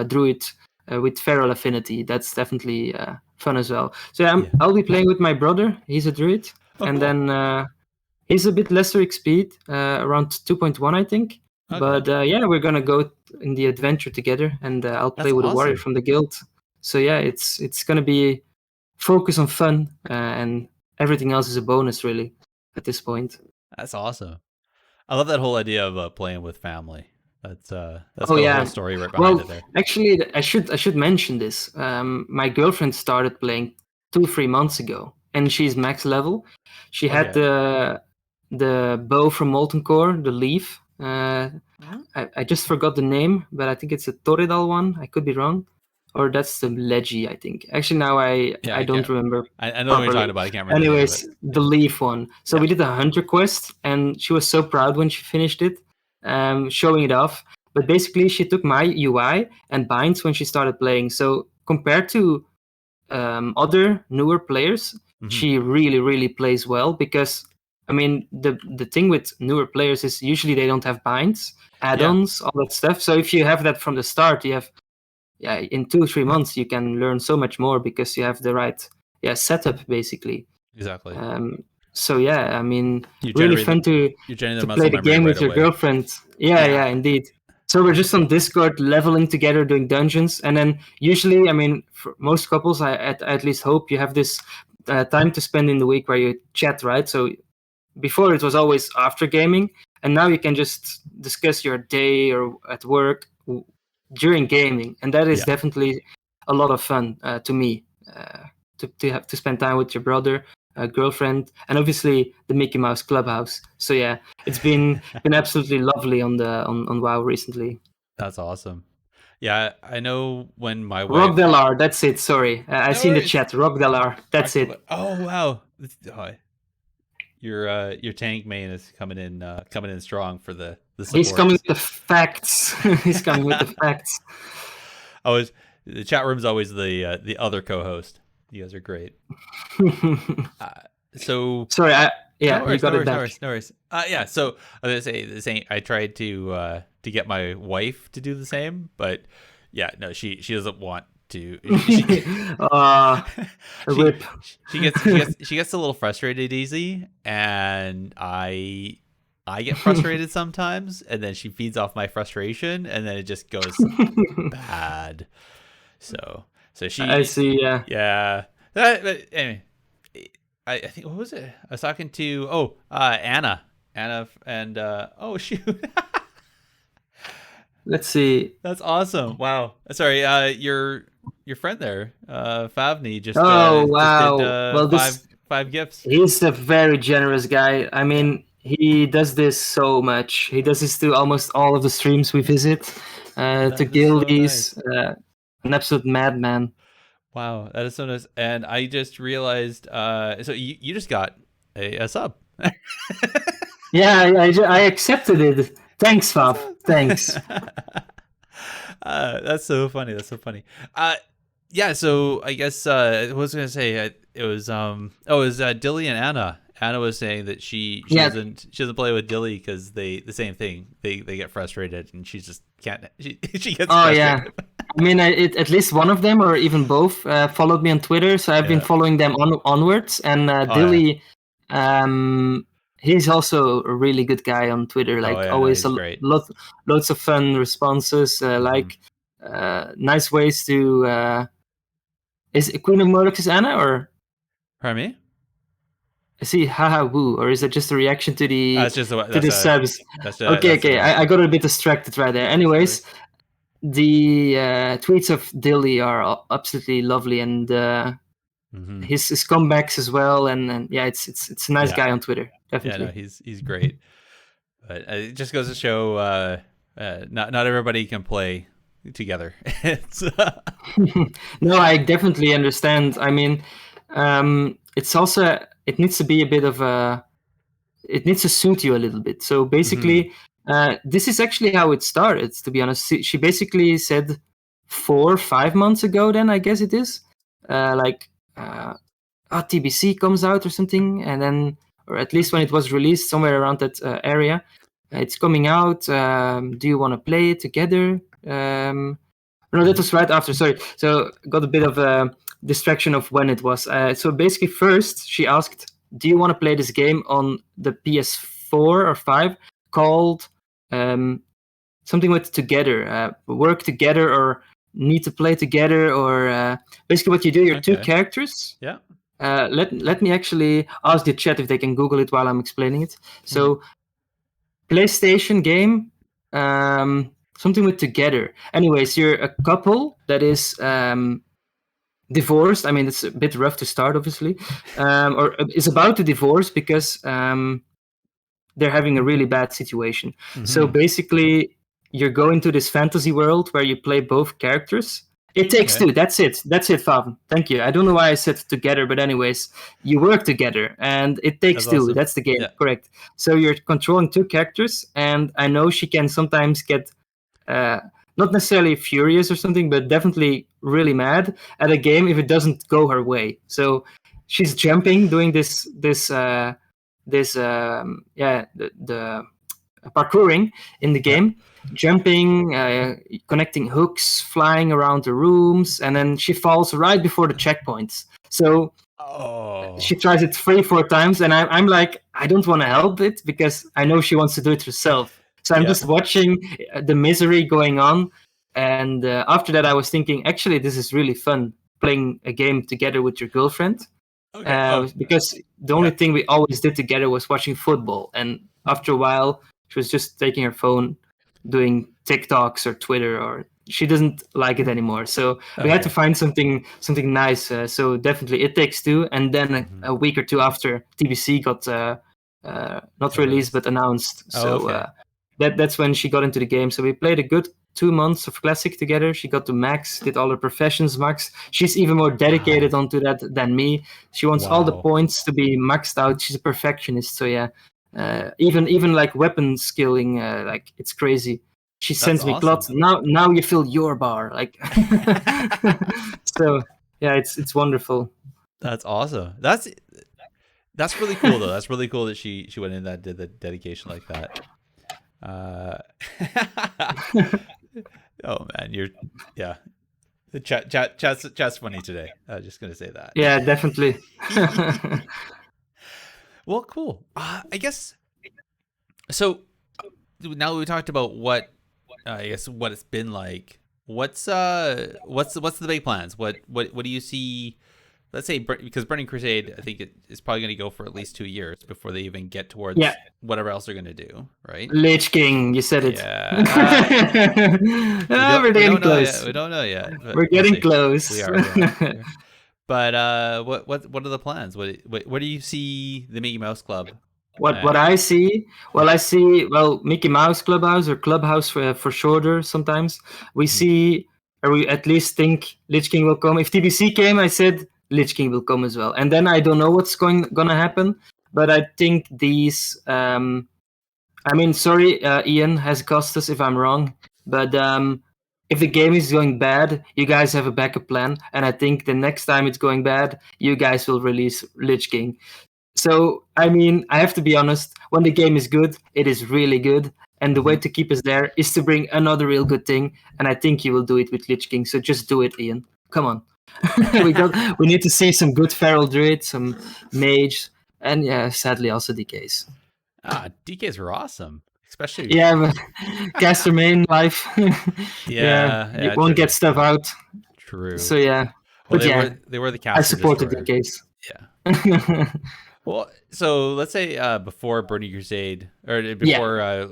Druid with Feral Affinity. That's definitely fun as well. So I'll be playing with my brother. He's a druid, and cool. then he's a bit lesser XP, around 2.1, I think. Okay. But we're gonna go in the adventure together, and I'll play with a warrior from the guild. So yeah, it's gonna be focus on fun, and everything else is a bonus really at this point. That's awesome. I love that whole idea of playing with family. That's the whole story right behind it there. Actually, I should mention this. My girlfriend started playing 2-3 months ago, and she's max level. She had the bow from Molten Core, the leaf. I just forgot the name, but I think it's a Toridal one. I could be wrong, or that's the Legi, I think. Actually, now I don't remember. I know what you're talking about. I can't remember. Anyways, the leaf one. So we did a hunter quest, and she was so proud when she finished it. Showing it off, but basically she took my UI and binds when she started playing. So compared to other newer players, she really plays well, because I mean the thing with newer players is usually they don't have binds, add-ons, all that stuff. So if you have that from the start, you have in 2-3 months you can learn so much more because you have the right setup basically. Exactly. So yeah, I mean, really fun to play the game with your girlfriend. Yeah, indeed. So we're just on Discord leveling together, doing dungeons, and then usually, I mean, for most couples, I at least hope you have this time to spend in the week where you chat, right? So before it was always after gaming, and now you can just discuss your day or at work during gaming, and that is definitely a lot of fun to me. To have to spend time with your brother, girlfriend, and obviously the Mickey Mouse Clubhouse. So yeah, it's been absolutely lovely on WoW recently. That's awesome. Yeah, I know when my wife... Rock Delar, that's it. Sorry, I see in the chat. Rock Delar, that's it. Oh wow, your tank main is coming in strong for the support. He's coming with the facts. He's coming with the facts. The chat room's always the other co-host. You guys are great. So sorry, you got it back. No worries. So I was gonna say I tried to get my wife to do the same, but she doesn't want to. Rip. She gets a little frustrated easy, and I get frustrated sometimes, and then she feeds off my frustration, and then it just goes bad. So she. I see. Yeah. Yeah. But anyway, I think, what was it? I was talking to Anna, and shoot. Let's see. That's awesome. Wow. Sorry. Your friend there, Favni, just wow. Just did, well, 5 gifts. He's a very generous guy. I mean, he does this so much. He does this to almost all of the streams we visit, to is so guildies. An absolute madman. Wow, that is so nice. And I just realized, so you just got a sub. Yeah, I accepted it. Thanks, Fab. Thanks. That's so funny. That's so funny. Yeah. So I guess I was gonna say it was Dilly and Anna. Anna was saying that she doesn't play with Dilly because the same thing. They get frustrated and she just can't. She gets. Oh frustrated. yeah. I mean, at least one of them, or even both, followed me on Twitter. So I've been following them onwards. And Dilly, he's also a really good guy on Twitter. Like always, loads of fun responses. Nice ways to. Is Queen of Murlocs is Anna or? Pardon me? I see haha woo, or is it just a reaction to the subs? Okay. I got a bit distracted right there. Anyways. The tweets of Dilly are absolutely lovely, and his comebacks as well. And yeah, it's a nice guy on Twitter. Definitely. Yeah, no, he's great. But it just goes to show not everybody can play together. No, I definitely understand. I mean, it's also it needs to be a bit of a. It needs to suit you a little bit. So basically. This is actually how it started, to be honest. She basically said 4 or 5 months ago, then I guess it is, TBC comes out or something, and then, or at least when it was released, somewhere around that area, it's coming out. Do you want to play it together? No, that was right after, sorry. So got a bit of a distraction of when it was. So basically first she asked, do you want to play this game on the PS4 or 5? Called something with together, work together, or need to play together, or basically what you do. You're 2 characters. Yeah. Let me actually ask the chat if they can Google it while I'm explaining it. So, PlayStation game, something with together. Anyways, you're a couple that is divorced. I mean, it's a bit rough to start, obviously, or is about to divorce because. They're having a really bad situation. So basically, you're going to this fantasy world where you play both characters. It takes 2. That's it, Fav. Thank you. I don't know why I said together, but anyways, you work together, and it takes 2. Awesome. That's the game, correct. So you're controlling 2 characters, and I know she can sometimes get not necessarily furious or something, but definitely really mad at a game if it doesn't go her way. So she's jumping, doing this parkouring in the game, jumping, connecting hooks, flying around the rooms, and then she falls right before the checkpoints. So she tries it 3-4 times, and I'm like, I don't want to help it because I know she wants to do it herself. So I'm just watching the misery going on, and after that I was thinking, actually this is really fun, playing a game together with your girlfriend. Because the only thing we always did together was watching football, and after a while she was just taking her phone, doing TikToks or Twitter, or she doesn't like it anymore. So we had to find something nice. So definitely It Takes Two, and then a week or 2 after, TBC got not released but announced. So that's when she got into the game. So we played a good 2 months of Classic together. She got to max, did all her professions max. She's even more dedicated onto that than me. She wants all the points to be maxed out. She's a perfectionist. So yeah, even like weapon skilling, like it's crazy. She sends me clots. Now you fill your bar, like. So yeah, it's wonderful. That's awesome. That's really cool though. That's really cool that she went in that, did the dedication like that. Oh man, the chat's funny today. I was just gonna say that. Yeah, definitely. Well, cool. I guess so. Now we talked about what it's been like. What's the big plans? What do you see? Let's say, because Burning Crusade, I think it is probably going to go for at least 2 years before they even get towards whatever else they're going to do, right? Lich King, you said it. Yeah. We're getting close. We don't know yet. We're getting close. We are. But what are the plans? What do you see the Mickey Mouse Club? What I see? Well, I see Mickey Mouse Clubhouse or Clubhouse for shorter. Sometimes we see, or we at least think Lich King will come. If TBC came, I said Lich King will come as well. And then I don't know what's gonna happen. But I think these. I mean, sorry, Ian has cost us if I'm wrong. But if the game is going bad, you guys have a backup plan. And I think the next time it's going bad, you guys will release Lich King. So, I mean, I have to be honest, when the game is good, it is really good. And the way to keep us there is to bring another real good thing. And I think you will do it with Lich King. So just do it, Ian. Come on. we need to see some good Feral Druid, some Mage, and yeah, sadly also DKs. DKs were awesome. Especially... Yeah, but caster main life. Yeah, you won't get stuff out. True. So yeah. Well, but they were the caster I supported destroyer. DKs. Yeah. Well, so let's say before Burning Crusade or before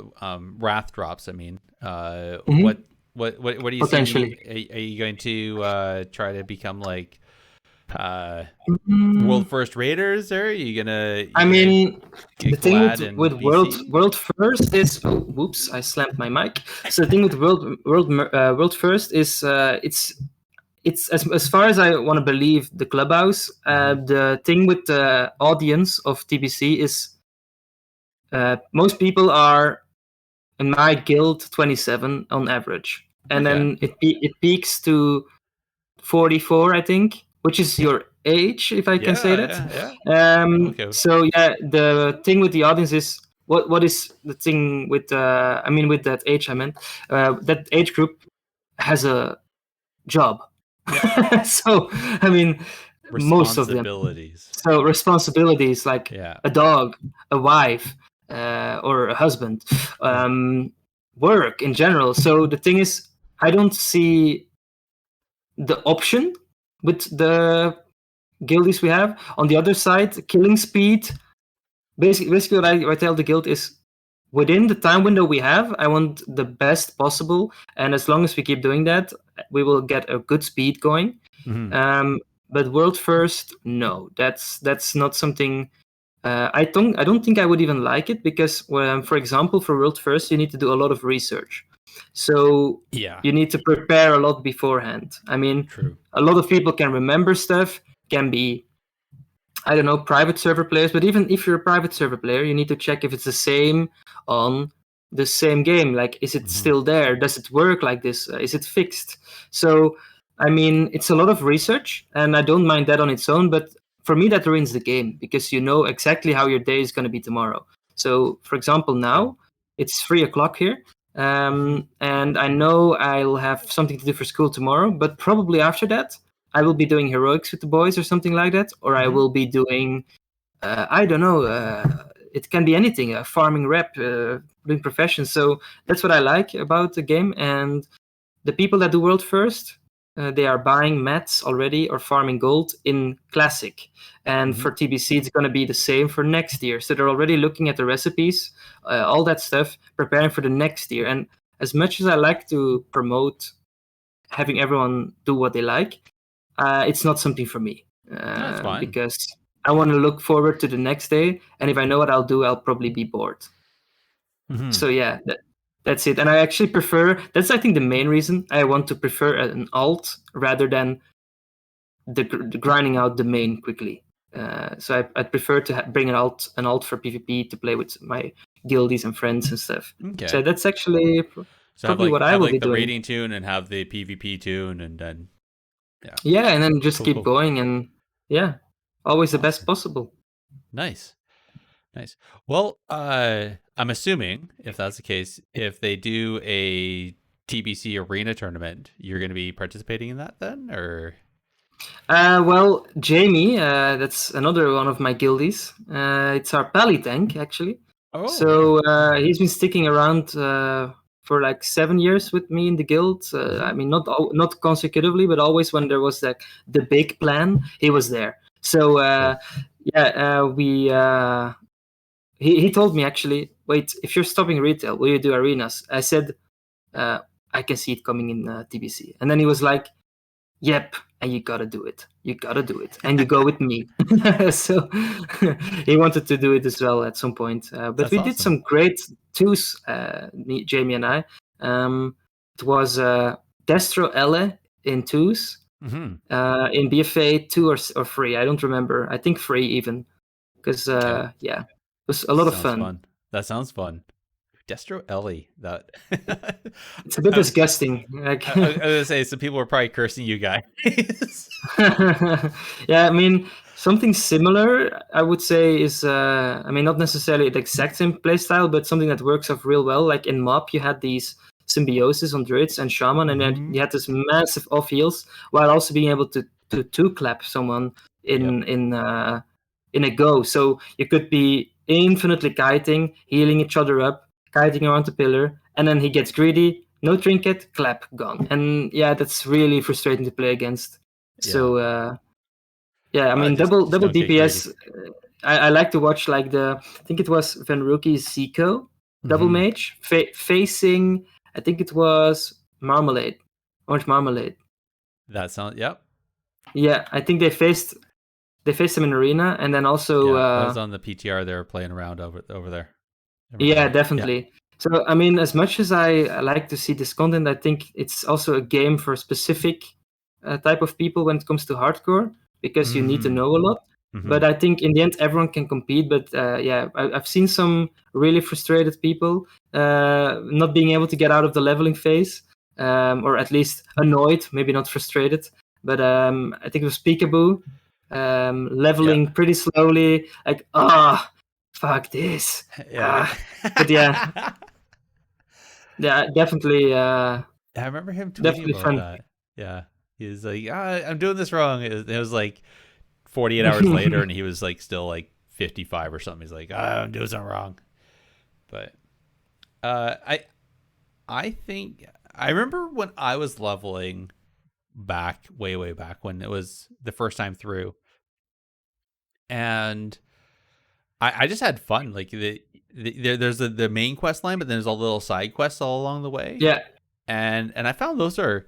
Wrath drops. I mean, what do you potentially see? Are you going to try to become like world first raiders, or are you gonna? I mean, the thing with world first is whoops! I slammed my mic. So the thing with world first is it's as far as I want to believe the Clubhouse. The thing with the audience of TBC is most people are in my guild 27 on average, and then it peaks to 44, I think, which is your age, if I can say that. Okay. So yeah, the thing with the audience is what is the thing with I mean with that age I meant that age group has a job. So I mean most of them. So responsibilities like a dog, a wife, or a husband, work in general. So the thing is, I don't see the option with the guildies we have. On the other side, killing speed. Basically what I tell the guild is, within the time window we have, I want the best possible, and as long as we keep doing that, we will get a good speed going. But world first, no, that's not something. I don't think I would even like it, because for example, for world first, you need to do a lot of research. So you need to prepare a lot beforehand. I mean, a lot of people can remember stuff, can be, I don't know, private server players, but even if you're a private server player, you need to check if it's the same on the same game. Like, is it still there? Does it work like this? Is it fixed? So, I mean, it's a lot of research, and I don't mind that on its own, but for me, that ruins the game, because you know exactly how your day is going to be tomorrow. So, for example, now it's 3:00 here, and I know I'll have something to do for school tomorrow, but probably after that, I will be doing heroics with the boys or something like that, or I will be doing, I don't know, it can be anything, a farming rep, doing professions. So that's what I like about the game. And the people that do world first, they are buying mats already or farming gold in classic. And for TBC, it's going to be the same for next year. So they're already looking at the recipes, all that stuff, preparing for the next year. And as much as I like to promote having everyone do what they like, it's not something for me. That's fine. Because I want to look forward to the next day. And if I know what I'll do, I'll probably be bored. So yeah, that's it. And I actually prefer, that's I think the main reason I want to prefer an alt rather than the grinding out the main quickly. So I prefer to bring an alt for PvP to play with my guildies and friends and stuff. Okay. So that's actually probably what I will be doing. Have the raiding tune and have the PvP tune, and then and then just keep going, and always the best possible. Nice. Well, I'm assuming if that's the case, if they do a TBC arena tournament, you're going to be participating in that then, or? Well, Jamie, that's another one of my guildies. It's our pally tank, actually. So he's been sticking around for like 7 years with me in the guild. I mean, not consecutively, but always when there was like the big plan, he was there. So he told me actually, wait, if you're stopping retail, will you do arenas? I said, I can see it coming in TBC. And then he was like, yep, and you gotta do it. You gotta do it, and you go with me. So he wanted to do it as well at some point. But That's we did awesome. some great twos, Jamie and I. It was Destro L in twos, Mm-hmm. in BFA 2 or 3. I don't remember. I think 3 even, because Okay. yeah, it was a lot of Sounds fun. fun. That sounds fun. Destro Ellie. That It's a bit I was disgusting. Like, I was gonna say some people were probably cursing you guys. yeah, I mean, something similar, I would say, is I mean, not necessarily the exact same playstyle, but something that works off real well. Like in MoB, you had these symbiosis on druids and shaman, and then Mhm. you had this massive off heals while also being able to two clap someone in a go. So you could be infinitely kiting, healing each other up, kiting around the pillar, and then he gets greedy, no trinket, clap, gone. And yeah, that's really frustrating to play against. Yeah. So yeah, I mean, Just double don't get DPS. greedy. I like to watch like I think it was Venruki's Zico double Mhm. mage facing. I think it was Marmalade, Orange Marmalade. That sounds. Yep. Yeah, I think they faced him in arena, and then also Yeah. I was on the PTR. They were playing around over there. I remember yeah, that. definitely. So I mean, as much as I like to see this content, I think it's also a game for specific type of people when it comes to hardcore, because you need to know a lot. But I think in the end, everyone can compete. But yeah, I've seen some really frustrated people not being able to get out of the leveling phase, or at least annoyed, maybe not frustrated. But I think it was Peekaboo leveling pretty slowly, like, fuck this. Yeah. But yeah, definitely, I remember him tweeting definitely about fun. that. Yeah. He was like, I'm doing this wrong. It was like 48 hours later, and he was like still like 55 or something. He's like, I'm doing something wrong. But I think I remember when I was leveling back, way back when it was the first time through, and I just had fun. Like there's the main quest line, but then there's all little side quests all along the way, Yeah, and I found those are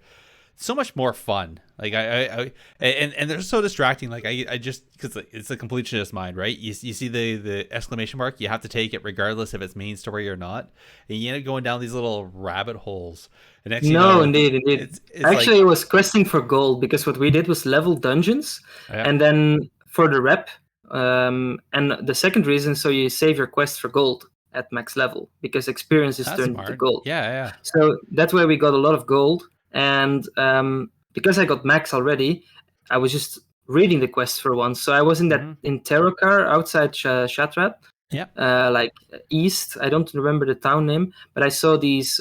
so much more fun. Like and they're so distracting. Like I just, because it's a completionist mind, right? You see the exclamation mark, you have to take it regardless if it's main story or not, and you end up going down these little rabbit holes. And next, you no, know, indeed. it's Actually, like it was questing for gold, because what we did was level dungeons, yeah, and then for the rep, and the second reason, so you save your quest for gold at max level, because experience is that's turned into smart. gold. Yeah. So that's where we got a lot of gold, and because I got max already, I was just reading the quest for once. So I was in Terrorcar outside Shatrat, Yeah. like east. I don't remember the town name, but I saw these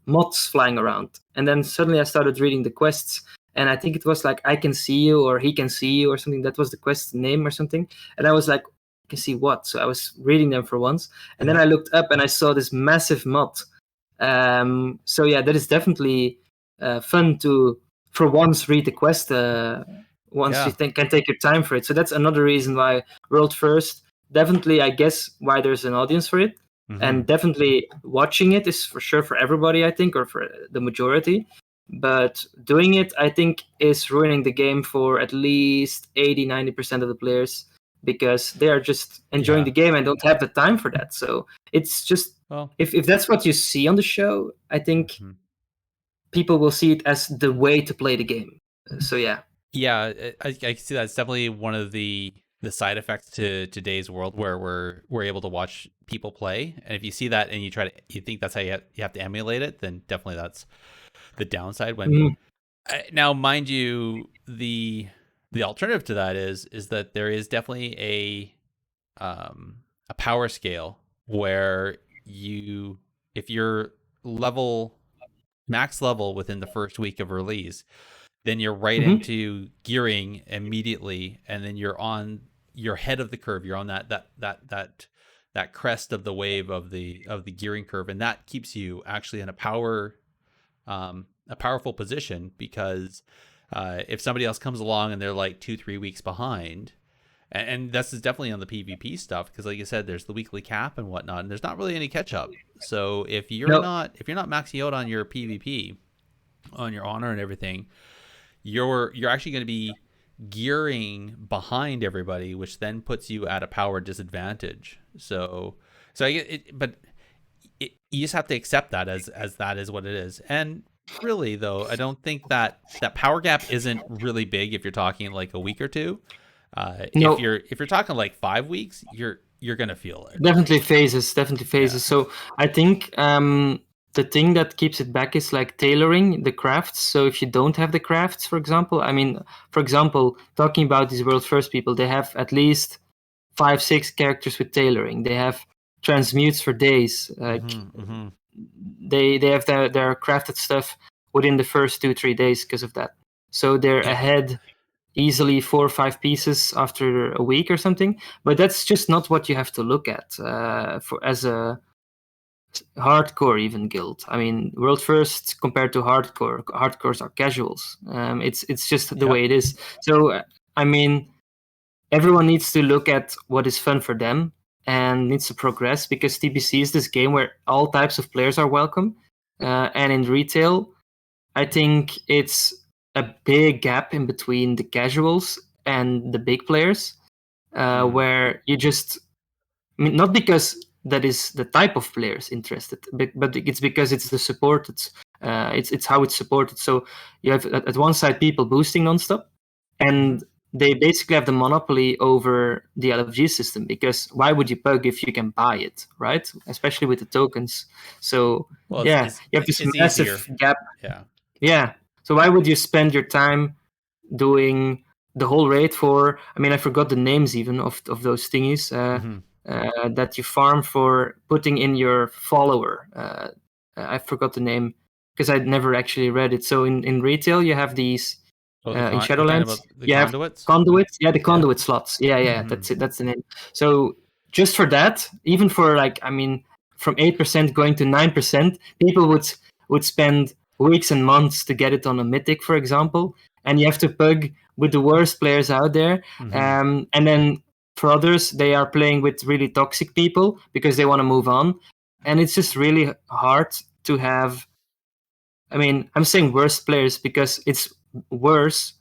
moths flying around, and then suddenly I started reading the quests, and I think it was like, I can see you, or he can see you, or something. That was the quest name or something, and I was like, I can see what? So I was reading them for once, and then I looked up and I saw this massive moth. So yeah, that is definitely fun to, for once, read the quest once you Yeah. can take your time for it. So that's another reason why world first, definitely, I guess, why there's an audience for it. And definitely watching it is for sure for everybody, I think, or for the majority. But doing it, I think, is ruining the game for at least 80-90% of the players, because they are just enjoying the game and don't have the time for that. So it's just, Well, if that's what you see on the show, I think people will see it as the way to play the game. So yeah. yeah, I can see that's definitely one of the side effects to today's world, where we're able to watch people play. And if you see that and you think that's how you have to emulate it, then definitely that's the downside. When now, mind you, the alternative to that is that there is definitely a power scale where if you're max level within the first week of release, then you're right into gearing immediately, and then you're ahead of the curve. You're on that crest of the wave of the gearing curve, and that keeps you actually in a powerful position, because if somebody else comes along and they're like 2-3 weeks behind, and this is definitely on the PvP stuff, because like you said, there's the weekly cap and whatnot, and there's not really any catch up. So if you're not maxing out on your PvP, on your honor and everything, you're actually going to be gearing behind everybody, which then puts you at a power disadvantage. So I get it, but you just have to accept that as that is what it is. And really, though, I don't think that power gap isn't really big if you're talking like a week or two. No. If you're talking like 5 weeks, you're gonna feel it. Definitely phases. Yeah. So I think the thing that keeps it back is like tailoring the crafts. So if you don't have the crafts, for example, for example, talking about these world first people, they have at least 5-6 characters with tailoring. They have transmutes for days. Like they have their crafted stuff within the first 2-3 days because of that. So they're ahead easily 4 or 5 pieces after a week or something. But that's just not what you have to look at for as a hardcore even guild. I mean, world first compared to hardcores are casuals. It's just the way it is. So I mean, everyone needs to look at what is fun for them and needs to progress, because TBC is this game where all types of players are welcome. And in retail, I think it's a big gap in between the casuals and the big players, where you just, I mean, not because that is the type of players interested, but it's because it's the supported, it's how it's supported. So you have at one side people boosting nonstop, and they basically have the monopoly over the LFG system, because why would you pug if you can buy it, right? Especially with the tokens. So you have this massive easier. gap. Yeah. So why would you spend your time doing the whole raid for? I mean, I forgot the names even of those thingies that you farm for putting in your follower. I forgot the name because I'd never actually read it. So in retail, you have these. In Shadowlands, you have conduits. Yeah, the conduit slots. Yeah, that's it. That's the name. So just for that, even for from 8% going to 9%, people would spend weeks and months to get it on a mythic, for example, and you have to pug with the worst players out there. And then for others, they are playing with really toxic people because they want to move on, and it's just really hard to have. I mean, I'm saying worst players because it's worse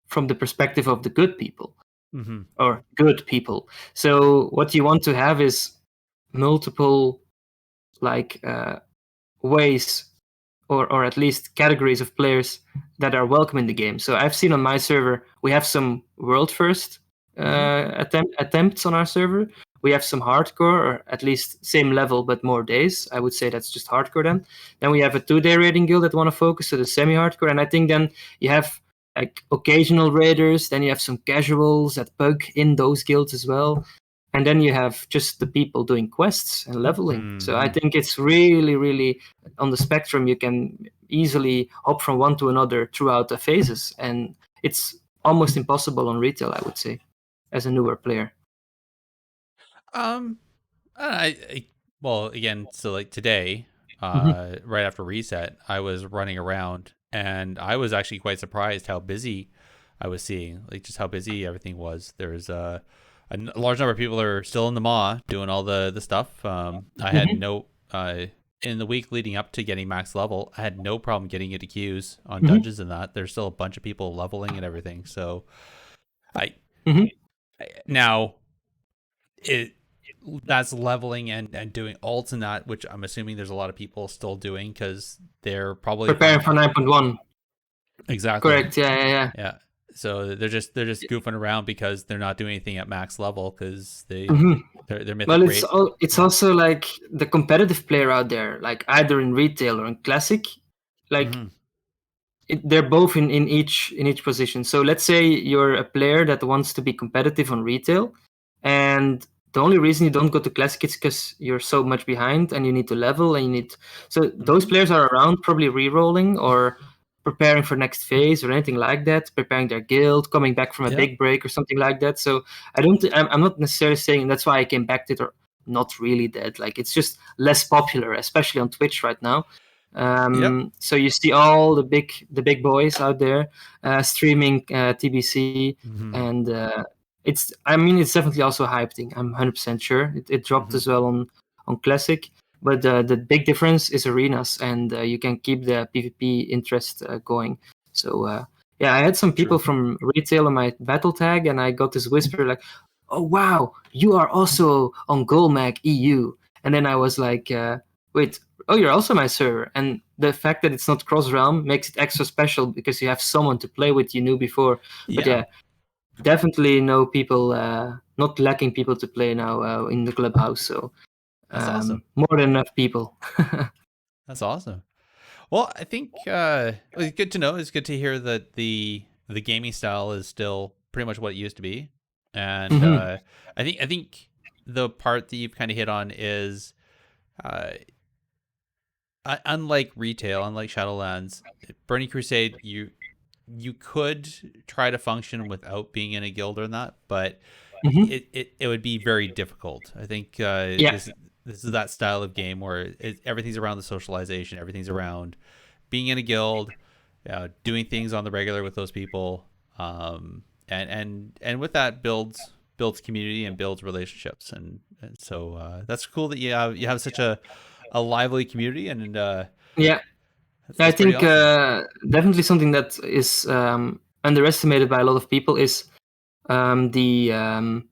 from the perspective of the good people or good people. So what you want to have is multiple ways or at least categories of players that are welcome in the game. So I've seen on my server, we have some world first attempts on our server. We have some hardcore, or at least same level but more days. I would say that's just hardcore then. Then we have a 2-day raiding guild that want to focus to the semi-hardcore. And I think then you have like occasional raiders. Then you have some casuals that pug in those guilds as well. And then you have just the people doing quests and leveling. So I think it's really, really on the spectrum. You can easily hop from one to another throughout the phases. And it's almost impossible on retail, I would say, as a newer player. Well, again, so like today, right after reset, I was running around and I was actually quite surprised how busy I was seeing, like just how busy everything was. There's a large number of people are still in the maw doing all the stuff. I had no in the week leading up to getting max level, I had no problem getting into queues on dungeons and that. There's still a bunch of people leveling and everything. So now that's leveling and doing ults and that, which I'm assuming there's a lot of people still doing because they're probably preparing for 9.1. Exactly. Correct. Yeah. So they're just goofing around because they're not doing anything at max level because they're mythic. Well, it's also like the competitive player out there, like either in retail or in classic, like they're both in each position. So let's say you're a player that wants to be competitive on retail, and the only reason you don't go to classic is because you're so much behind and you need to level and you need. So those players are around, probably re-rolling or preparing for next phase or anything like that, preparing their guild, coming back from a big break or something like that. So I'm not necessarily saying that's why I came back to it, or not really dead. Like it's just less popular, especially on Twitch right now. So you see all the big boys out there streaming TBC, and it's definitely also a hype thing. I'm 100% sure it dropped as well on classic. But the big difference is arenas, and you can keep the PvP interest going. So Yeah, I had some people True. from retail on my battle tag, and I got this whisper like, "Oh wow, you are also on GoalMag EU." And then I was like, "Wait, oh, you're also my server." And the fact that it's not cross realm makes it extra special because you have someone to play with you knew before. But Yeah. yeah, definitely know people, not lacking people to play now in the clubhouse. So That's awesome. more than enough people. That's awesome. Well, I think it's good to know. It's good to hear that the gaming style is still pretty much what it used to be, and Hmm. I think the part that you've kind of hit on is uh, unlike retail, unlike Shadowlands, Burning Crusade, you could try to function without being in a guild or not, but Hmm. it would be very difficult. I think Yeah, this is that style of game where everything's around the socialization, everything's around being in a guild, doing things on the regular with those people, and with that builds community and builds relationships, and so that's cool that you have such a lively community, and yeah. I that's pretty think awesome. definitely something that is underestimated by a lot of people is um, the um,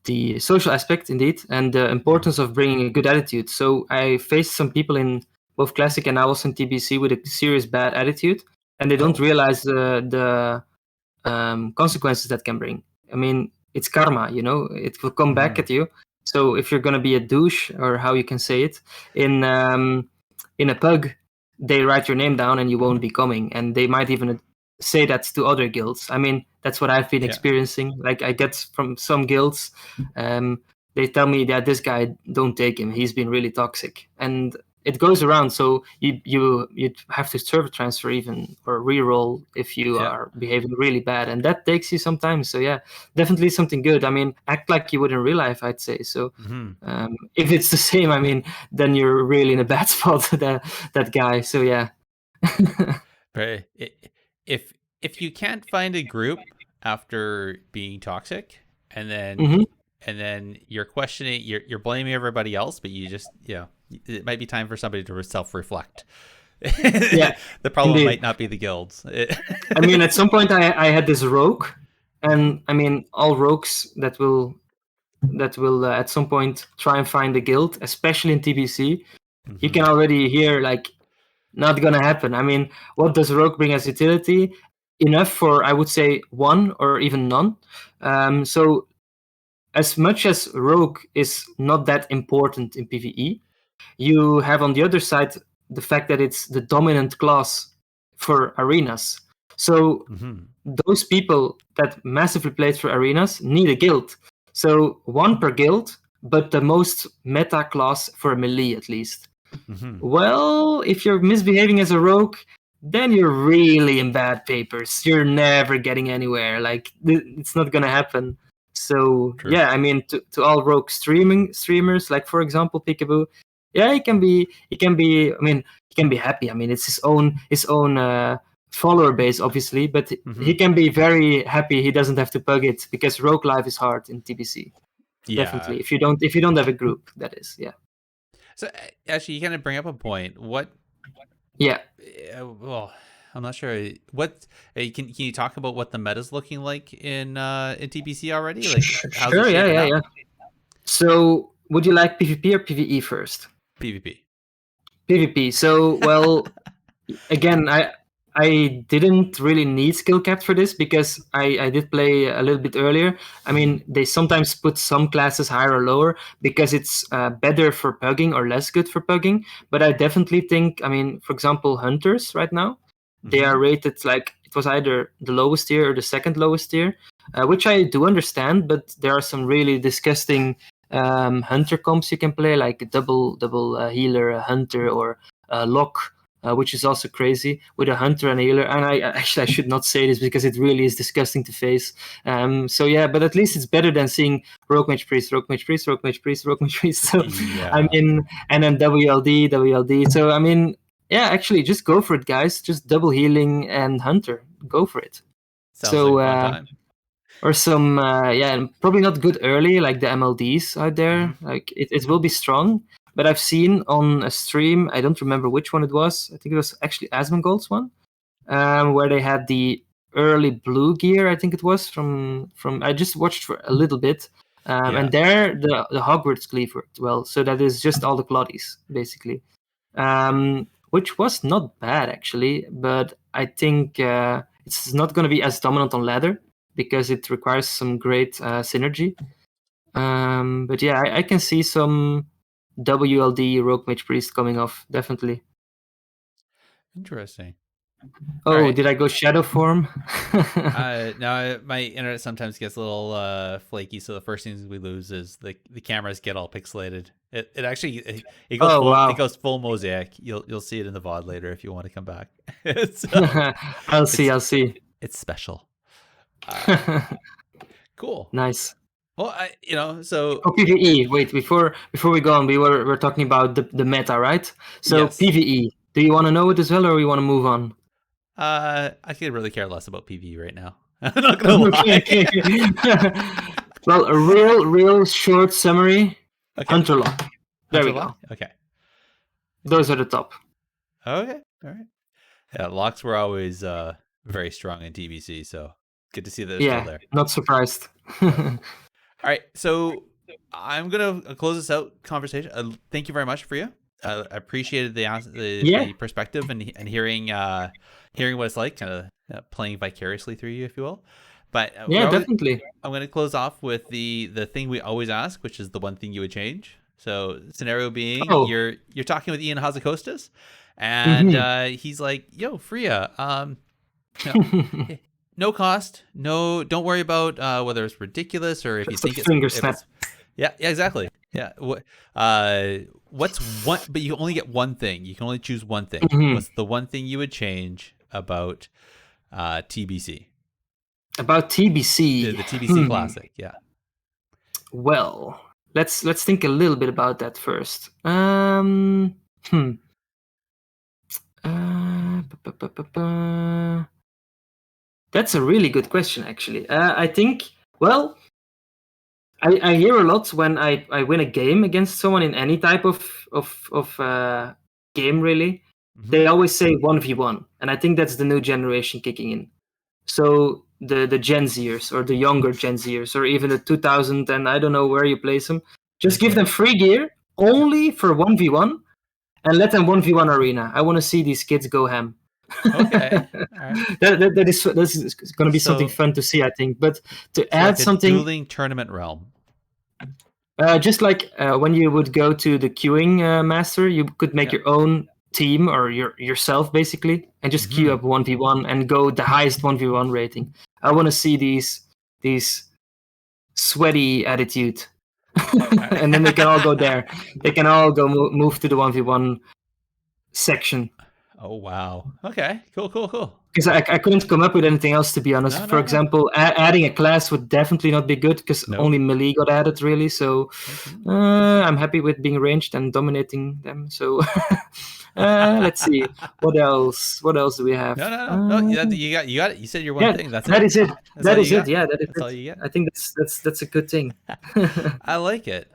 the social aspect, indeed, and the importance of bringing a good attitude. So I faced some people in both classic and now also in TBC with a serious bad attitude, and they don't Oh, realize the consequences that can bring. I mean, it's karma, it will come back hmm, at you. So if you're gonna be a douche, or how you can say it, in a pug, they write your name down and you won't be coming, and they might even say that to other guilds. I mean, that's what I've been yeah, experiencing. Like I get from some guilds, um, they tell me that this guy, don't take him. He's been really toxic, and it goes around. So you have to server transfer even or reroll if you yeah, are behaving really bad, and that takes you some time. So yeah, definitely something good. I mean, act like you would in real life, I'd say. So hmm. if it's the same, I mean, then you're really in a bad spot. That guy. So yeah. Right. If you can't find a group after being toxic, and then Hmm. and then you're questioning, you're blaming everybody else, but it might be time for somebody to self reflect. Yeah, The problem indeed. might not be the guilds. I mean, at some point, I had this rogue, and I mean, all rogues that will at some point try and find a guild, especially in TBC. You can Hmm. already hear like not gonna happen. I mean, what does rogue bring as utility? Enough for, I would say, one or even none. So as much as rogue is not that important in PvE, you have on the other side the fact that it's the dominant class for arenas. So Hmm. those people that massively played for arenas need a guild. So one per guild, but the most meta class for a melee at least. Hmm. Well, if you're misbehaving as a rogue, then you're really in bad papers. You're never getting anywhere. Like it's not gonna happen. So True. yeah, I mean, to all rogue streamers, like for example Peekaboo, yeah, he can be. I mean, he can be happy. I mean, it's his own follower base, obviously, but he Hmm. can be very happy. He doesn't have to pug it because rogue life is hard in TBC. Yeah. Definitely, if you don't have a group, that is, yeah, So actually, you kind of bring up a point. yeah. Well, I'm not sure what can you talk about what the meta's looking like in TBC already? Like, how's it Sure, yeah, shaping yeah, up? yeah. So, would you like PvP or PvE first? PvP. PvP. So, well, again, I didn't really need skill cap for this because I did play a little bit earlier. I Hmm. mean, they sometimes put some classes higher or lower because it's better for pugging or less good for pugging. But I definitely think, I mean, for example, hunters right now, they are Hmm. rated like it was either the lowest tier or the second lowest tier, which I do understand. But there are some really disgusting hunter comps you can play, like a double healer, a hunter, or a lock, which is also crazy with a hunter and a healer. And I should not say this because it really is disgusting to face. So yeah, but at least it's better than seeing rogue mage priest, rogue mage priest, rogue mage priest, rogue mage priest. So I Yeah. mean, and then WLD, WLD. So I mean, yeah, actually, just go for it, guys. Just double healing and hunter. Go for it. Sounds like So a fun time. or some yeah, and probably not good early like the MLDs out Hmm. there. Like it will be strong, but I've seen on a stream, I don't remember which one it was. I think it was actually Asmongold's one. where they had the early blue gear, I think it was from. I just watched for a little bit, and there the Hogwarts cleave worked well. So that is just all the Cloddies basically, which was not bad actually. But I think it's not going to be as dominant on ladder because it requires some great synergy. But yeah, I can see some WLD Rogue Mage Priest coming off definitely. Interesting. Oh, right. Did I go shadow form? No, my internet sometimes gets a little flaky, so the first thing we lose is the cameras get all pixelated. It actually it goes full wow. it goes full mosaic. You'll see it in the VOD later if you want to come back. I'll see. It's special. Cool. Nice. Well, so PvE. Wait, before we go on, we're talking about the meta, right? So yes. PvE. Do you want to know it as well, or you want to move on? I could really care less about PvE right now. I'm not gonna lie. Well, a real short summary. Okay. Hunter Lock. There we go. Okay. Those are the top. Okay. All right. Yeah, locks were always very strong in TBC, so good to see that they're still there. Not surprised. All right, so I'm gonna close this out conversation. Thank you very much, Freija. I appreciated the perspective and hearing what it's like, kind of playing vicariously through you, if you will. But definitely. I'm going to close off with the thing we always ask, which is the one thing you would change. So scenario being, you're talking with Ian Hazakostas, and he's like, "Yo, Freija, no cost, don't worry about whether it's ridiculous or if you think it's yeah, exactly. Yeah. What's one? But you only get one thing. You can only choose one thing. What's the one thing you would change about TBC? About TBC, the TBC Classic. Yeah. Well, let's think a little bit about that first. That's a really good question, actually. I think, well, I hear a lot when I win a game against someone in any type of game, really. They always say 1v1, and I think that's the new generation kicking in. So the Gen Zers or the younger Gen Zers or even the 2000, and I don't know where you place them, just give them free gear only for 1v1 and let them 1v1 arena. I want to see these kids go ham. Okay. All right. That is going to be something fun to see, I think. But to add like something, dueling tournament realm. Just like when you would go to the queuing master, you could make your own team or yourself basically, and just queue up 1v1 and go the highest 1v1 rating. I want to see these sweaty attitude, and then they can all go there. They can all go move to the 1v1 section. Oh wow! Okay, cool. Because I couldn't come up with anything else, to be honest. For example, adding a class would definitely not be good because only melee got added, really. So I'm happy with being ranged and dominating them. So let's see what else. What else do we have? No. You got it. You said your one thing. That is it. That is it. Yeah, that's all you get. I think that's a good thing. I like it.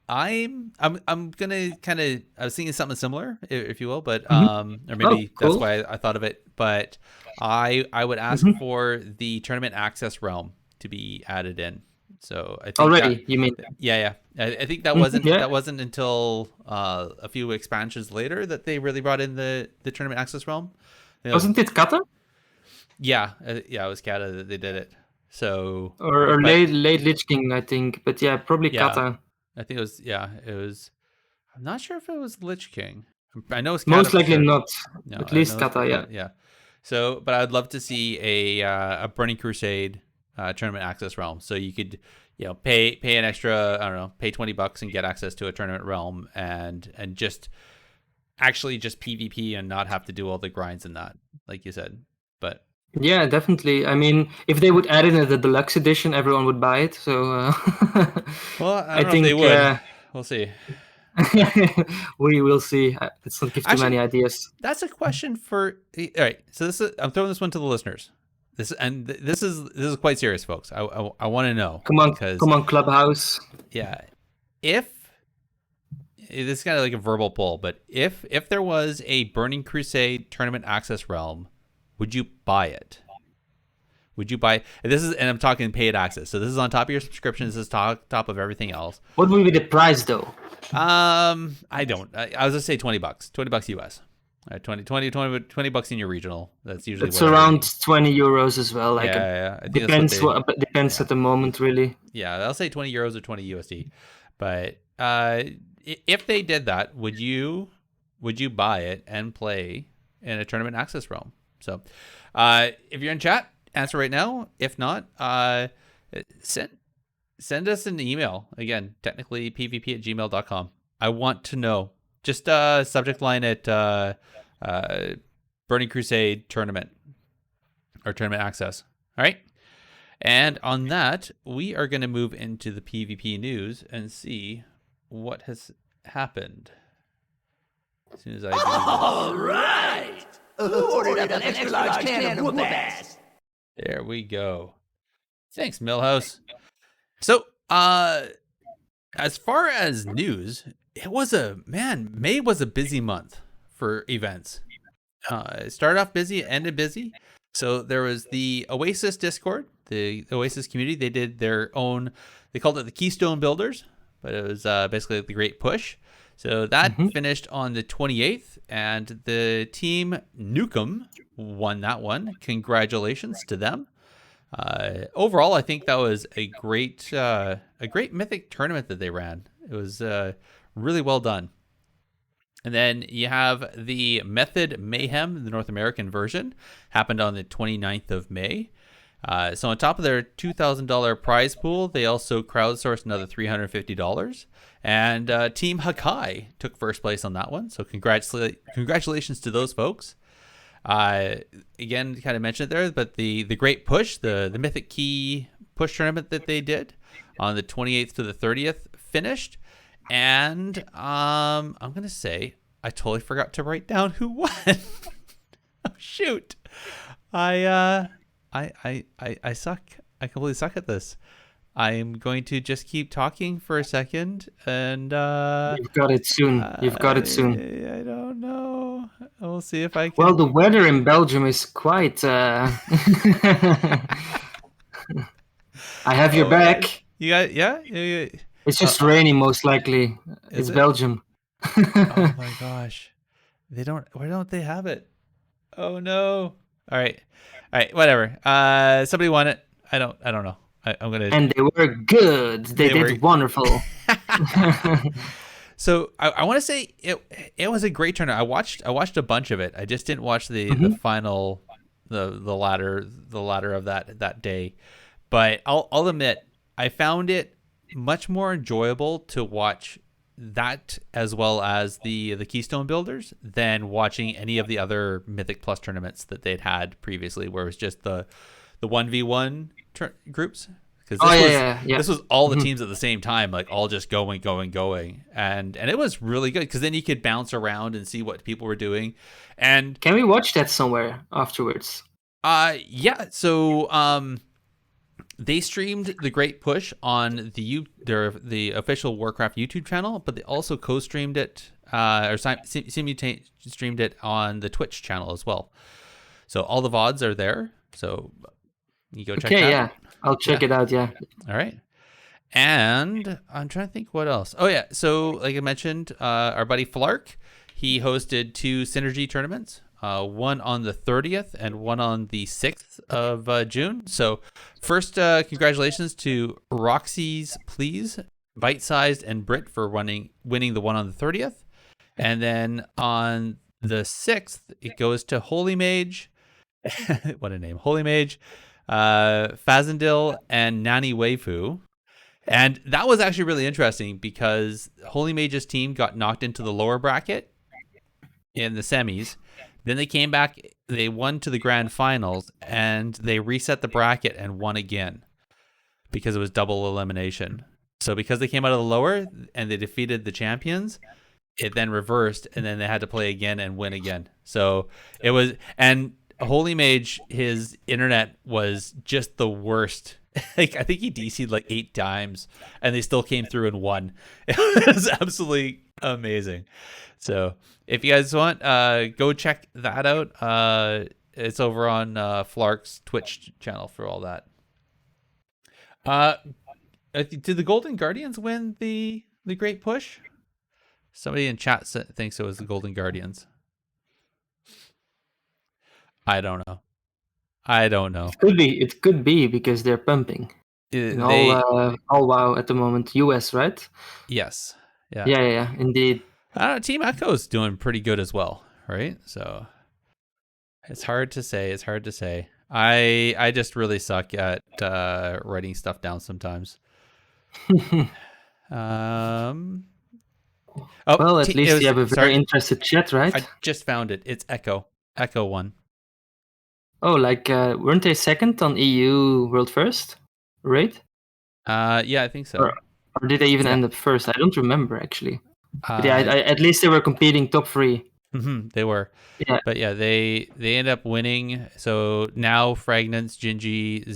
I'm gonna kind of, I was thinking something similar, if you will, but or maybe that's why I thought of it. But I would ask for the tournament access realm to be added in. So I think already, you mean? Yeah. I think that wasn't until a few expansions later that they really brought in the tournament access realm. Wasn't it Kata? Yeah, it was Kata that they did it. So or late Lich King, I think, but probably Kata. I think it was. I'm not sure if it was Lich King. I know it's most likely not. No, at least Kata, yeah. So, but I'd love to see a Burning Crusade tournament access realm. So you could, pay an extra, I don't know, pay $20 and get access to a tournament realm and just actually just PvP and not have to do all the grinds in that, like you said. But yeah, definitely. I mean, if they would add it in the deluxe edition, everyone would buy it. So, well, I think they would. We'll see. We will see. Let's not give too many ideas. That's a question for. All right, so I'm throwing this one to the listeners. This is quite serious, folks. I want to know. Come on, Clubhouse. Yeah, if this is kind of like a verbal poll, but if there was a Burning Crusade tournament access realm, would you buy it? Would you buy? And I'm talking paid access. So this is on top of your subscription. This is top of everything else. What would be the price though? I don't. I was gonna say $20, $20 US. 20 bucks in your regional. That's usually. It's around €20 as well. Like yeah. I think depends at the moment, really. Yeah, I'll say €20 or 20 USD. But if they did that, would you buy it and play in a tournament access realm? So, if you're in chat, answer right now. If not, send us an email. Again, technically pvp@gmail.com. I want to know. Just subject line at Burning Crusade tournament or tournament access. All right. And on that, we are going to move into the PvP news and see what has happened. As soon as I do All right. Who ordered up an extra large can of whoop ass? There we go. Thanks, Millhouse. So, as far as news, May was a busy month for events. It started off busy, ended busy. So there was the Oasis Discord, the Oasis community. They did their own, they called it the Keystone Builders, but it was basically the Great Push. So that finished on the 28th, and the team Nukem won that one. Congratulations to them. Overall, I think that was a great Mythic tournament that they ran. It was really well done. And then you have the Method Mayhem, the North American version, happened on the 29th of May. So on top of their $2,000 prize pool, they also crowdsourced another $350. And Team Hakai took first place on that one. So congratulations to those folks. Again, kind of mentioned it there, but the Great Push, the Mythic Key push tournament that they did on the 28th to the 30th finished. And I'm gonna say I totally forgot to write down who won. Oh shoot! I suck. I completely suck at this. I'm going to just keep talking for a second, and you've got it soon. You've got it soon. I don't know. We'll see if I can. Well, the weather in Belgium is quite. I have your back. You got yeah. It's just rainy, most likely. It's Belgium. Oh my gosh, they don't. Why don't they have it? Oh no! All right, whatever. Somebody won it. I don't know. I'm gonna. And they were good. They did wonderful. So I want to say it was a great tournament. I watched a bunch of it. I just didn't watch the final, the ladder of that day. But I'll admit, I found it much more enjoyable to watch that as well as the Keystone Builders than watching any of the other Mythic Plus tournaments that they'd had previously, where it was just the 1v1 groups. Because this was all the teams at the same time, like all just going, and it was really good because then you could bounce around and see what people were doing. And can we watch that somewhere afterwards? Yeah. So they streamed the Great Push on the official Warcraft YouTube channel, but they also co-streamed it or streamed it on the Twitch channel as well. So all the VODs are there. So you go check that out. Yeah. I'll check it out, yeah. All right. And I'm trying to think what else. Oh, yeah. So like I mentioned, our buddy Flark, he hosted 2 Synergy tournaments. One on the 30th and one on the 6th of June. So first, congratulations to Roxy's Please, Bite Sized, and Brit for winning the one on the 30th. And then on the 6th, it goes to Holy Mage. What a name. Holy Mage, Fazendil, and Nani Waifu. And that was actually really interesting because Holy Mage's team got knocked into the lower bracket in the semis. Then they came back, they won to the grand finals, and they reset the bracket and won again because it was double elimination. So because they came out of the lower and they defeated the champions, it then reversed, and then they had to play again and win again. So it was, and Holy Mage, his internet was just the worst Like, I think he DC'd like 8 times, and they still came through and won. It was absolutely amazing. So if you guys want, go check that out. It's over on Flark's Twitch channel for all that. Did the Golden Guardians win the Great Push? Somebody in chat thinks it was the Golden Guardians. I don't know. It could be because they're pumping. All WoW at the moment. US, right? Yes. Yeah. Yeah, indeed. I don't know. Team Echo's doing pretty good as well, right? So it's hard to say. I just really suck at writing stuff down sometimes. Well, at least you have a very interested chat, right? I just found it. It's Echo 1. Oh, like weren't they second on EU World First, right? Yeah, I think so. Or did they even end up first? I don't remember actually. But yeah, at least they were competing top 3. They were. Yeah. But yeah, they end up winning. So now Fragments, Gingy,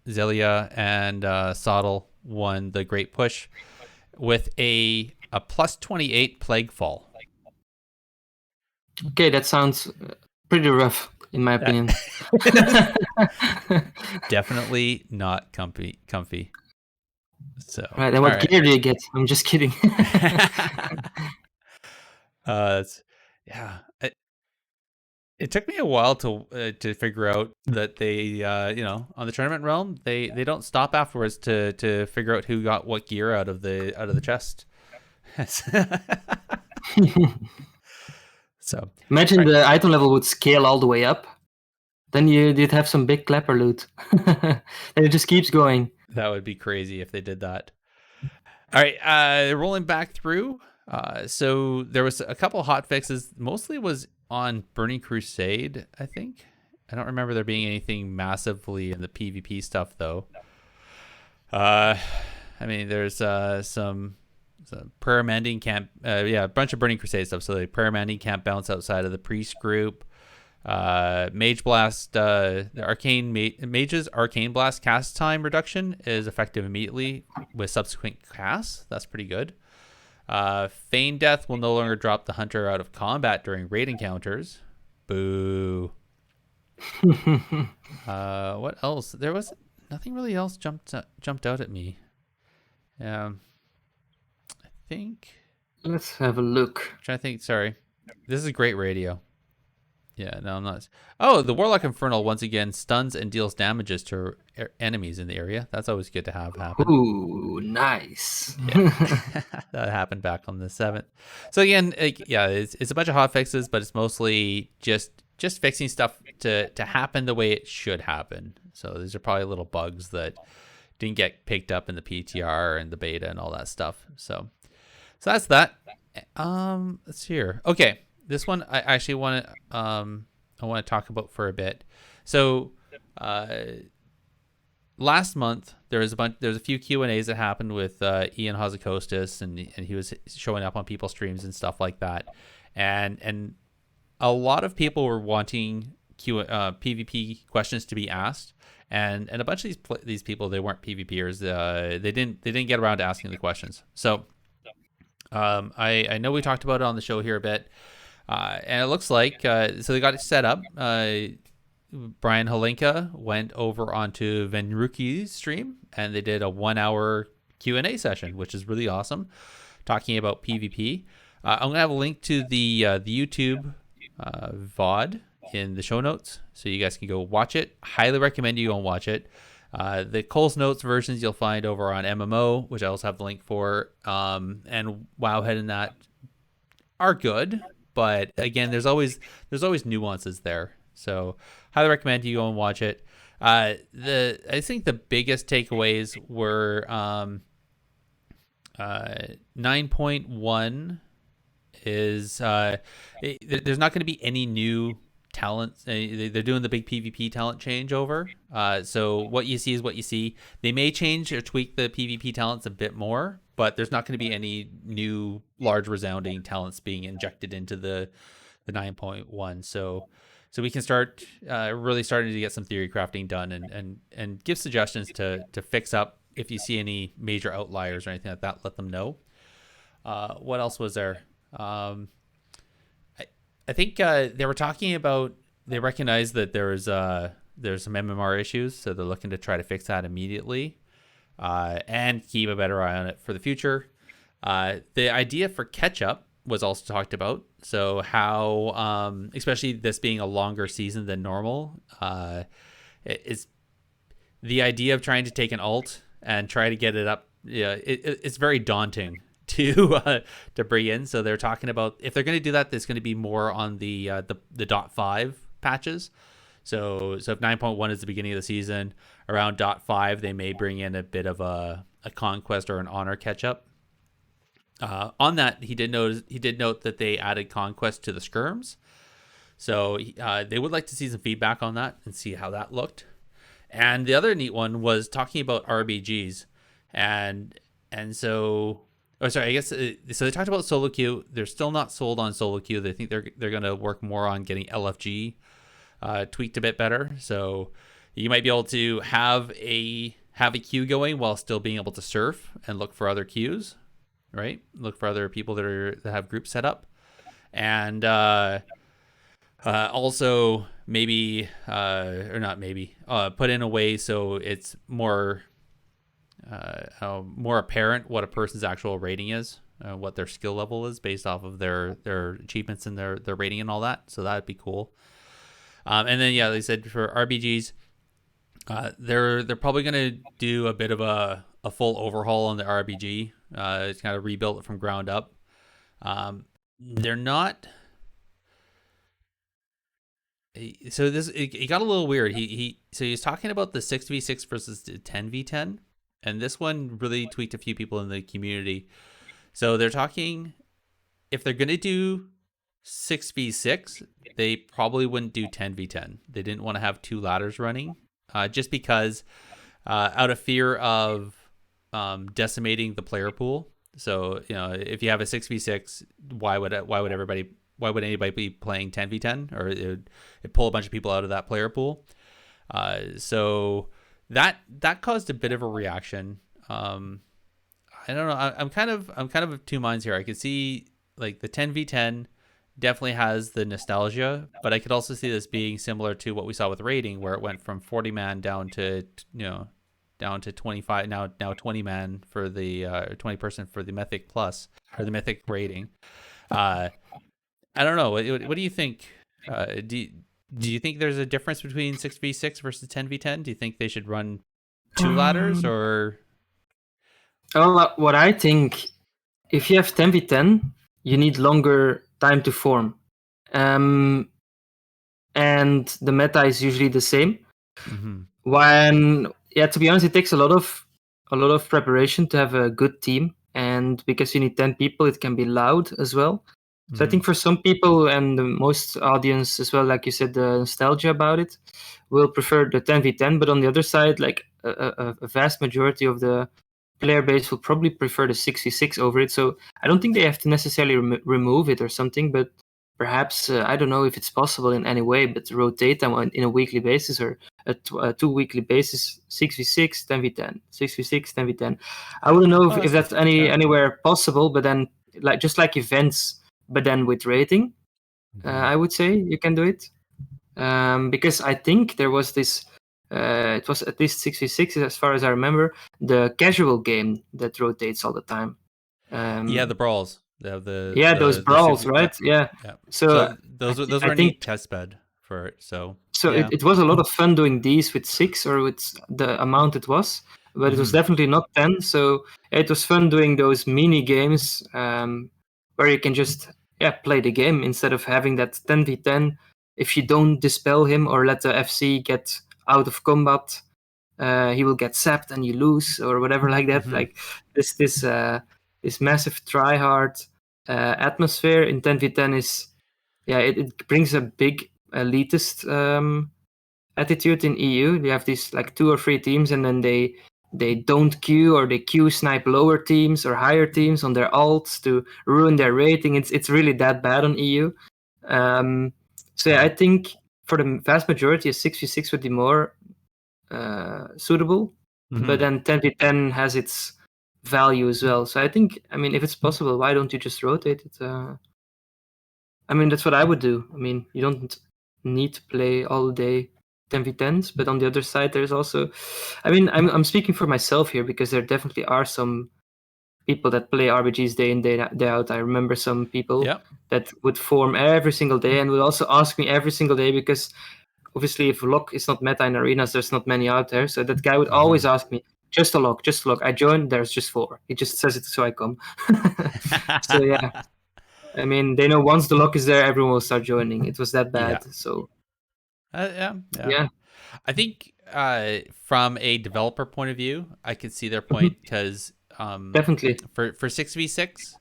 Zelia, and Sottle won the Great Push with a plus 28 Plague Fall. Okay, that sounds pretty rough in my opinion. Definitely not comfy. So right, and what gear do you get? I'm just kidding. It took me a while to figure out that they on the tournament realm they don't stop afterwards to figure out who got what gear out of the chest. So imagine the item level would scale all the way up. Then you'd have some big clapper loot. And it just keeps going. That would be crazy if they did that. All right, rolling back through. So there was a couple hot fixes. Mostly was on Burning Crusade, I think. I don't remember there being anything massively in the PvP stuff, though. I mean, there's some prayer mending can't, a bunch of Burning Crusade stuff. So the prayer mending can't bounce outside of the priest group. Mage Blast, the Mage's Arcane Blast cast time reduction is effective immediately with subsequent casts. That's pretty good. Feign Death will no longer drop the hunter out of combat during raid encounters. Boo. What else? There was nothing really else jumped out at me. I think. Let's have a look. I'm trying to think. Sorry, this is great radio. Yeah, no, I'm not. Oh, the Warlock Infernal once again stuns and deals damages to enemies in the area. That's always good to have happen. Ooh, nice. Yeah. That happened back on the 7th. So again, it's a bunch of hot fixes, but it's mostly just fixing stuff to happen the way it should happen. So these are probably little bugs that didn't get picked up in the PTR and the beta and all that stuff. So that's that. Let's see here. Okay. This one I actually want to talk about for a bit. So last month there was a few Q&As that happened with Ian Hazakostas, and he was showing up on people's streams and stuff like that, and a lot of people were wanting PvP questions to be asked, and a bunch of these people, they weren't PvPers. They didn't get around to asking the questions. So I know we talked about it on the show here a bit. And it looks like, so they got it set up. Brian Halinka went over onto Venruki's stream, and they did a 1-hour Q&A session, which is really awesome, talking about PvP. I'm going to have a link to the YouTube VOD in the show notes, so you guys can go watch it. Highly recommend you go and watch it. The Cole's Notes versions you'll find over on MMO, which I also have the link for, and Wowhead and that are good. But again, there's always nuances there. So highly recommend you go and watch it. I think the biggest takeaways were 9.1 is there's not going to be any new talents. They're doing the big PvP talent changeover. So what you see is what you see. They may change or tweak the PvP talents a bit more, but there's not going to be any new large resounding talents being injected into the 9.1. So so we can start really starting to get some theory crafting done and give suggestions to fix up if you see any major outliers or anything like that. Let them know. What else was there? I think they were talking about, they recognized that there's some MMR issues, so they're looking to try to fix that immediately and keep a better eye on it for the future. The idea for catch-up was also talked about. So how, especially this being a longer season than normal, is the idea of trying to take an alt and try to get it up. Yeah, it's very daunting to bring in. So they're talking about, if they're going to do that, there's going to be more on the .5 patches. So if 9.1 is the beginning of the season, around .5 they may bring in a bit of a conquest or an honor catch up. On that, he did note that they added conquest to the skirms. So they would like to see some feedback on that and see how that looked. And the other neat one was talking about RBGs, and so. Oh, sorry. I guess so. They talked about solo queue. They're still not sold on solo queue. They think they're going to work more on getting LFG tweaked a bit better. So you might be able to have a queue going while still being able to surf and look for other queues, right? Look for other people that have groups set up, and also maybe or not maybe put in a way so it's more apparent what a person's actual rating is, what their skill level is based off of their achievements and their rating and all that. So that'd be cool. And then they said for RBGs, they're probably gonna do a bit of a full overhaul on the RBG. It's kind of rebuilt it from ground up. They're not. So it got a little weird. So he's talking about the 6v6 versus the 10v10. And this one really tweaked a few people in the community. So they're talking, if they're going to do 6v6, they probably wouldn't do 10v10. They didn't want to have two ladders running, just because out of fear of decimating the player pool. So, if you have a 6v6, why would anybody be playing 10v10? Or it'd pull a bunch of people out of that player pool. So that caused a bit of a reaction. I don't know. I'm kind of two minds here. I could see like the 10v10 definitely has the nostalgia, but I could also see this being similar to what we saw with raiding, where it went from 40 man down to 25, now 20 man for the 20 person for the mythic plus or the mythic raiding. I don't know. What do you think? Do you think there's a difference between 6v6 versus 10v10? Do you think they should run two ladders or? Well, what I think, if you have 10v10, you need longer time to form. And the meta is usually the same. Mm-hmm. To be honest, it takes a lot of preparation to have a good team. And because you need 10 people, it can be loud as well. So I think for some people and the most audience as well, like you said, the nostalgia about it, will prefer the 10v10. But on the other side, like a vast majority of the player base will probably prefer the 6v6 over it. So I don't think they have to necessarily remove it or something, but perhaps, I don't know if it's possible in any way, but rotate them in a weekly basis or a 2-weekly basis, 6v6, 10v10, 6v6, 10v10. I wouldn't know if that's anywhere possible, but then just like events, but then with rating, I would say you can do it. Because I think there was this, it was at least 6v6 as far as I remember, the casual game that rotates all the time. The brawls. Those brawls, right? Yeah. So those were a neat test bed for it. So it was a lot of fun doing these with 6 or with the amount it was, but it was definitely not 10. So it was fun doing those mini games where you can just play the game instead of having that 10v10. If you don't dispel him or let the FC get out of combat, he will get sapped and you lose or whatever like that. Like this massive try-hard atmosphere in 10v10 is, it brings a big elitist attitude in EU. You have these like 2 or 3 teams, and then they don't queue or they queue snipe lower teams or higher teams on their alts to ruin their rating. It's really that bad on EU. I think for the vast majority, a 6v6 would be more suitable. But then 10v10 has its value as well. So I think, I mean, if it's possible, why don't you just rotate it? I mean, that's what I would do. I mean, you don't need to play all day 10v10s, but on the other side, there's also, I mean, I'm speaking for myself here because there definitely are some people that play RBGs day in, day out. I remember some people that would form every single day and would also ask me every single day because obviously if lock is not meta in arenas, there's not many out there. So that guy would always ask me, just a lock. I join, there's just 4. He just says it so I come. So yeah. I mean, they know once the lock is there, everyone will start joining. It was that bad. Yeah. So yeah. I think from a developer point of view, I could see their point because definitely for 6v6,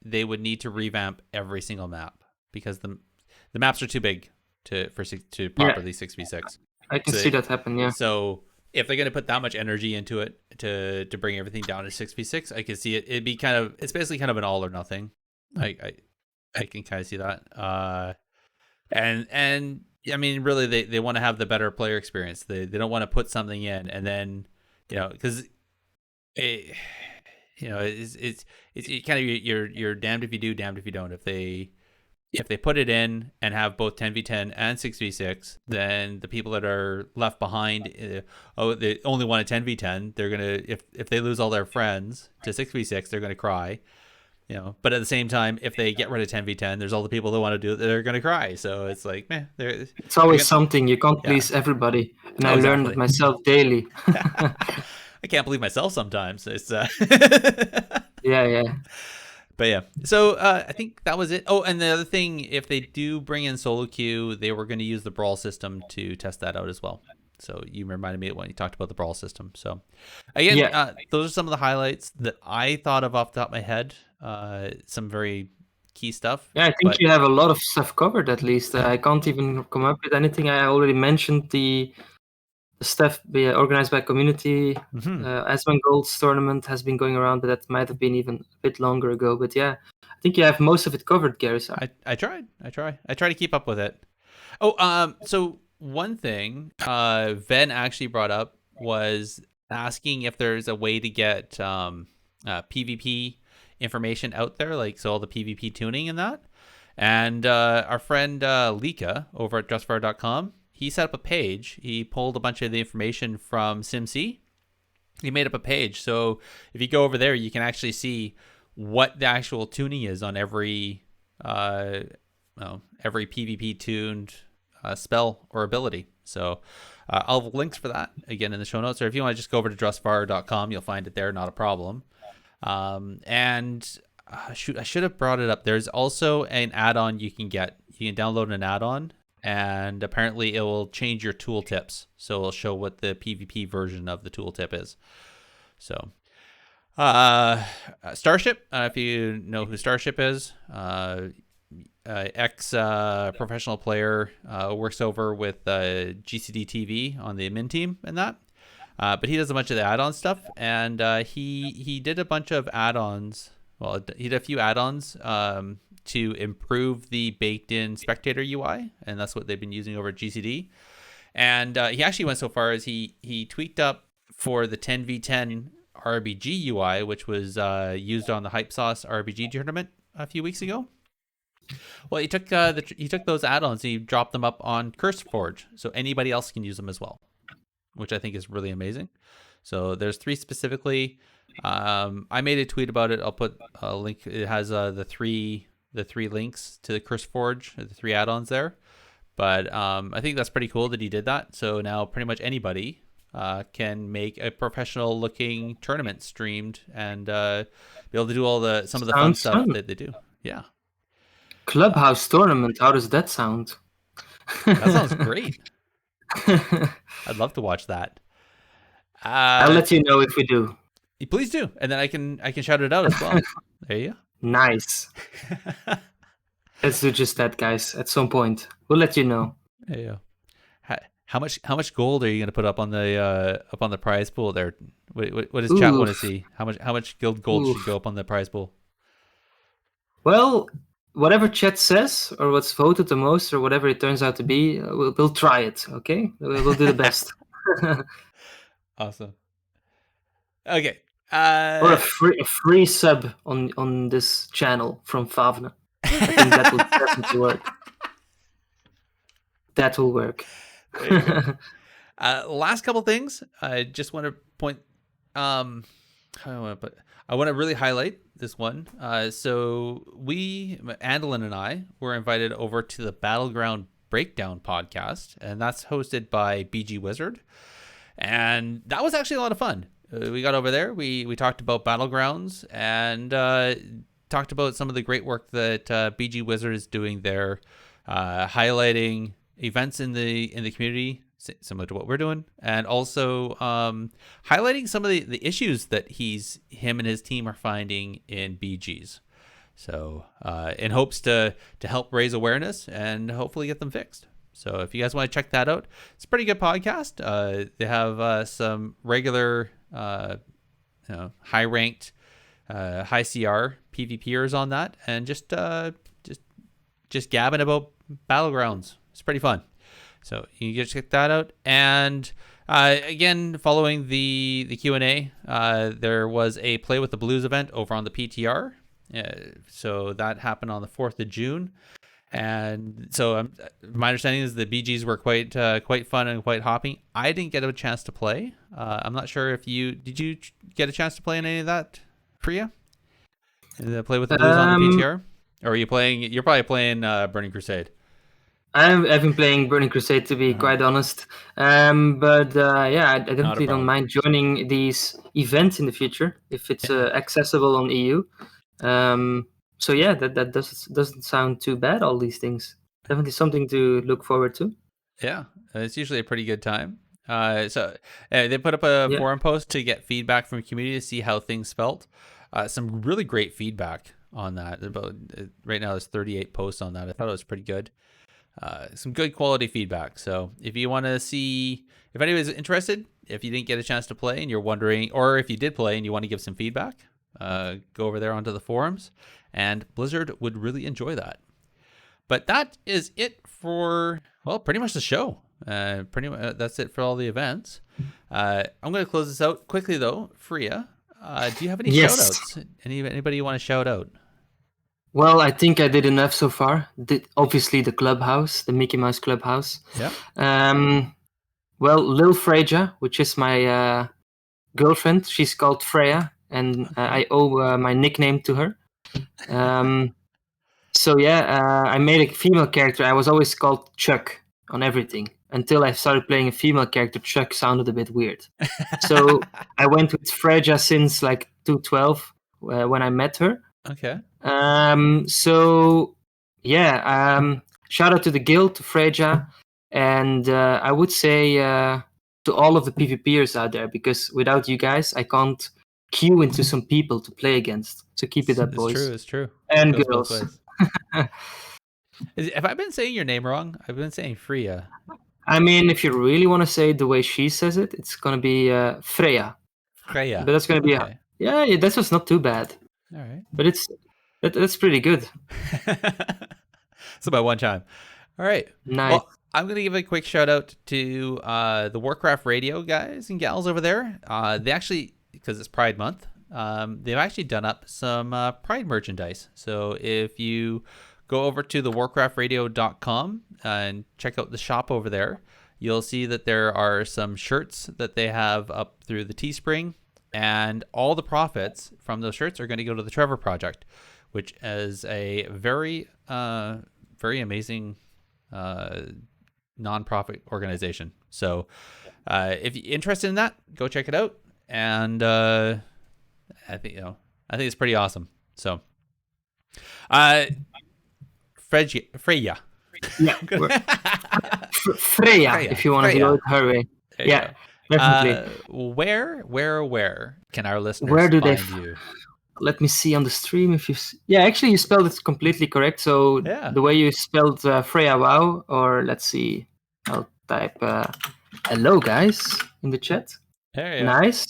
they would need to revamp every single map because the maps are too big to properly 6v6. I can see that happen. Yeah. So if they're going to put that much energy into it to bring everything down to 6v6, I could see it. It'd be it's basically kind of an all or nothing. I can kind of see that. And I mean, really, they want to have the better player experience. They don't want to put something in and then, because it's kind of you're damned if you do, damned if you don't. If they put it in and have both 10v10 and 6v6, then the people that are left behind, they only want a 10v10. They're gonna if they lose all their friends to 6v6, they're gonna cry. But at the same time, if they get rid of 10v10, there's all the people that want to do it that are going to cry. So it's like, it's always something. You can't please everybody. And I learned it myself daily. I can't believe myself sometimes. It's yeah. But yeah, so I think that was it. Oh, and the other thing, if they do bring in solo queue, they were going to use the brawl system to test that out as well. So you reminded me when you talked about the brawl system. So again, those are some of the highlights that I thought of off the top of my head. Some very key stuff. Yeah, I think you have a lot of stuff covered at least. I can't even come up with anything. I already mentioned the stuff organized by community. Asman Gold's tournament has been going around, but that might have been even a bit longer ago. But yeah, I think you have most of it covered, Gerissar. I try to keep up with it. Oh, so one thing Ven actually brought up was asking if there's a way to get PvP information out there, like all the PvP tuning and that. And our friend Lika over at justfire.com, he set up a page. He pulled a bunch of the information from SimC. He made up a page. So if you go over there, you can actually see what the actual tuning is on every PvP tuned spell or ability. So I'll have links for that again in the show notes, or if you want to just go over to justfire.com, you'll find it there, not a problem. And I should have brought it up. There's also an add-on you can get. You can download an add-on, and apparently it will change your tooltips. So it'll show what the PvP version of the tooltip is. So Starship, if you know who Starship is, ex professional player, works over with GCD TV on the admin team and that. But he does a bunch of the add-on stuff, and he did a bunch of add-ons. Well, he did a few add-ons to improve the baked-in spectator UI, and that's what they've been using over at GCD. And he actually went so far as he tweaked up for the 10v10 RBG UI, which was used on the Hype Sauce RBG tournament a few weeks ago. Well, he took those add-ons and he dropped them up on CurseForge, so anybody else can use them as well, which I think is really amazing. So there's 3 specifically. I made a tweet about it. I'll put a link. It has the three links to the CurseForge, the 3 add-ons there. But I think that's pretty cool that he did that. So now pretty much anybody can make a professional looking tournament streamed and be able to do some of the fun stuff that they do. Yeah. Clubhouse tournament. How does that sound? That sounds great. I'd love to watch that. I'll let you know if we do. Please do, and then I can shout it out as well. There you go. Nice. Let's do just that, guys. At some point, we'll let you know. There you go. How much gold are you going to put up on the prize pool there? What does chat want to see? How much guild gold should go up on the prize pool? Well, whatever chat says or what's voted the most or whatever it turns out to be, we'll try it. Okay, we'll do the best. Awesome. Okay. Or a free sub on this channel from Favna. I think that will definitely work. That will work. There you go. Last couple things. I just want to point. How do I want to put? I want to really highlight this one. So we, Andelin and I, were invited over to the Battleground Breakdown podcast, and that's hosted by BG Wizard, and that was actually a lot of fun. We got over there. We talked about Battlegrounds and talked about some of the great work that BG Wizard is doing there, highlighting events in the community similar to what we're doing, and also highlighting some of the issues that him and his team are finding in BGs. So in hopes to help raise awareness and hopefully get them fixed. So if you guys want to check that out, it's a pretty good podcast. They have some regular high ranked high CR PvPers on that, and just gabbing about Battlegrounds. It's pretty fun. So you can check that out. And again, following the Q&A, there was a Play with the Blues event over on the PTR. So that happened on the 4th of June. And so my understanding is the BGs were quite fun and quite hopping. I didn't get a chance to play. I'm not sure if did you get a chance to play in any of that, Freija? The Play with the Blues on the PTR? Or are you playing? You're probably playing Burning Crusade. I've been playing Burning Crusade, to be quite honest. But I definitely don't mind joining these events in the future if it's accessible on EU. So yeah, that doesn't sound too bad. All these things, definitely something to look forward to. Yeah, it's usually a pretty good time. So they put up a forum post to get feedback from the community to see how things felt. Some really great feedback on that. About right now, there's 38 posts on that. I thought it was pretty good. Some good quality feedback. So if you want to see, if anybody's interested, if you didn't get a chance to play and you're wondering, or if you did play and you want to give some feedback, go over there onto the forums, and Blizzard would really enjoy that. But that is it for, well, pretty much the show. Pretty much that's it for all the events. I'm going to close this out quickly though. Freija, do you have any shout outs? Anybody you want to shout out? Well, I think I did enough so far. Obviously, the clubhouse, the Mickey Mouse Clubhouse. Yeah. Well, Lil Freija, which is my girlfriend, she's called Freya, and I owe my nickname to her. So yeah, I made a female character. I was always called Chuck on everything until I started playing a female character. Chuck sounded a bit weird, so I went with Freija since like 2012 when I met her. Okay. So yeah, shout out to the guild, to Freija, and I would say to all of the PvPers out there, because without you guys, I can't queue into some people to play against. So keep it up, boys. It's true. And girls. Have I been saying your name wrong? I've been saying Freija. I mean, if you really want to say it the way she says it, it's gonna be Freya. Freija. But that's gonna be yeah, that was not too bad. All right. But that's pretty good. So by one time. All right. Nice. Well, I'm going to give a quick shout out to the Warcraft Radio guys and gals over there. They actually, because it's Pride Month, they've actually done up some Pride merchandise. So if you go over to the warcraftradio.com and check out the shop over there, you'll see that there are some shirts that they have up through the Teespring. And all the profits from those shirts are going to go to the Trevor Project, which is a very, very amazing nonprofit organization. So if you're interested in that, go check it out. And I think it's pretty awesome. So Freija. Yeah. Freya, if you want to do it her way. Yeah. Definitely. Where can our listeners find you? Let me see on the stream if you. Yeah, actually, you spelled it completely correct. So the way you spelled Freya WoW, or let's see, I'll type hello guys in the chat. There you nice.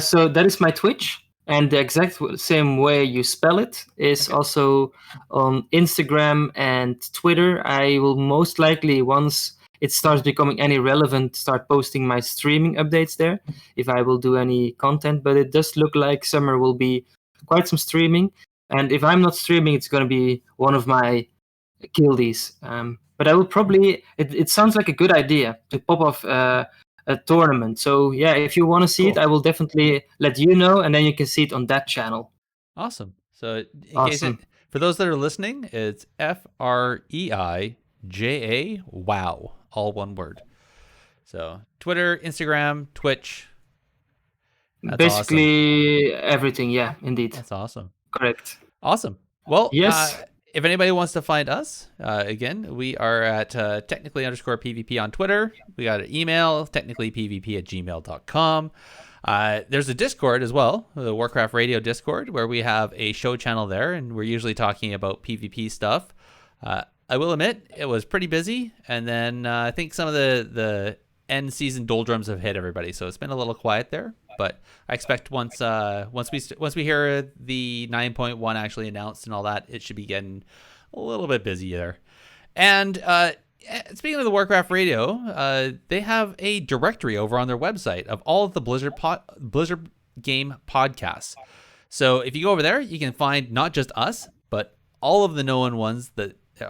So that is my Twitch. And the exact same way you spell it is also on Instagram and Twitter. I will most likely, once it starts becoming any relevant, start posting my streaming updates there if I will do any content. But it does look like summer will be quite some streaming. And if I'm not streaming, it's going to be one of my guildies. But I will probably, it sounds like a good idea to pop off a tournament. So yeah, if you want to see it, I will definitely let you know, and then you can see it on that channel. Awesome. So in case Awesome. for those that are listening, it's FREIJA wow, all one word. So Twitter, Instagram, Twitch. That's Basically everything. Yeah, indeed. That's awesome. Correct. Awesome. Well, Yes. if anybody wants to find us, again, we are at technically_PvP on Twitter. We got an email, technicallypvp@gmail.com. There's a Discord as well, the Warcraft Radio Discord, where we have a show channel there, and we're usually talking about PvP stuff. I will admit, it was pretty busy, and then I think some of the end season doldrums have hit everybody, so it's been a little quiet there. But I expect once we hear the 9.1 actually announced and all that, it should be getting a little bit busier. And speaking of the Warcraft Radio, they have a directory over on their website of all of the Blizzard game podcasts. So if you go over there, you can find not just us, but all of the known ones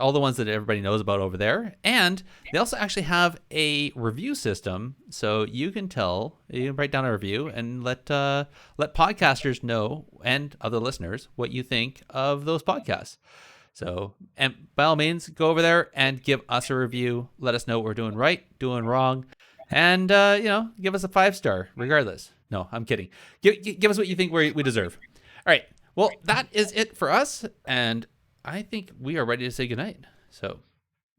all the ones that everybody knows about over there. And they also actually have a review system, so you can write down a review and let podcasters know and other listeners what you think of those podcasts. So, and by all means, go over there and give us a review. Let us know what we're doing right, doing wrong, and give us a 5-star regardless. No, I'm kidding. Give us what you think we deserve. All right. Well, that is it for us, and I think we are ready to say goodnight. So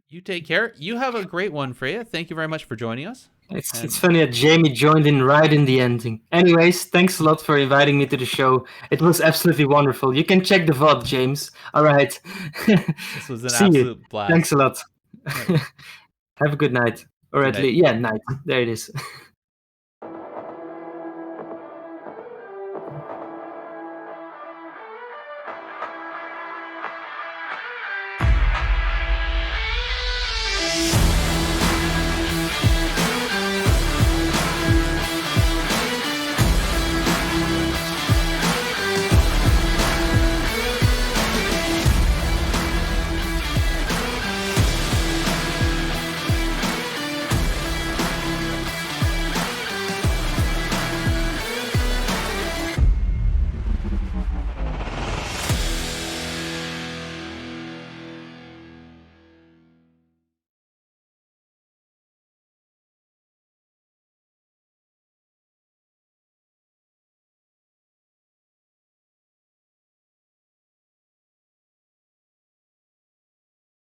you take care. You have a great one, Freya. Thank you very much for joining us. It's funny that Jamie joined in right in the ending. Anyways, thanks a lot for inviting me to the show. It was absolutely wonderful. You can check the VOD, James. All right. This was an See absolute you. blast. Thanks a lot. Right. Have a good night. Or Good at night. least, night. There it is.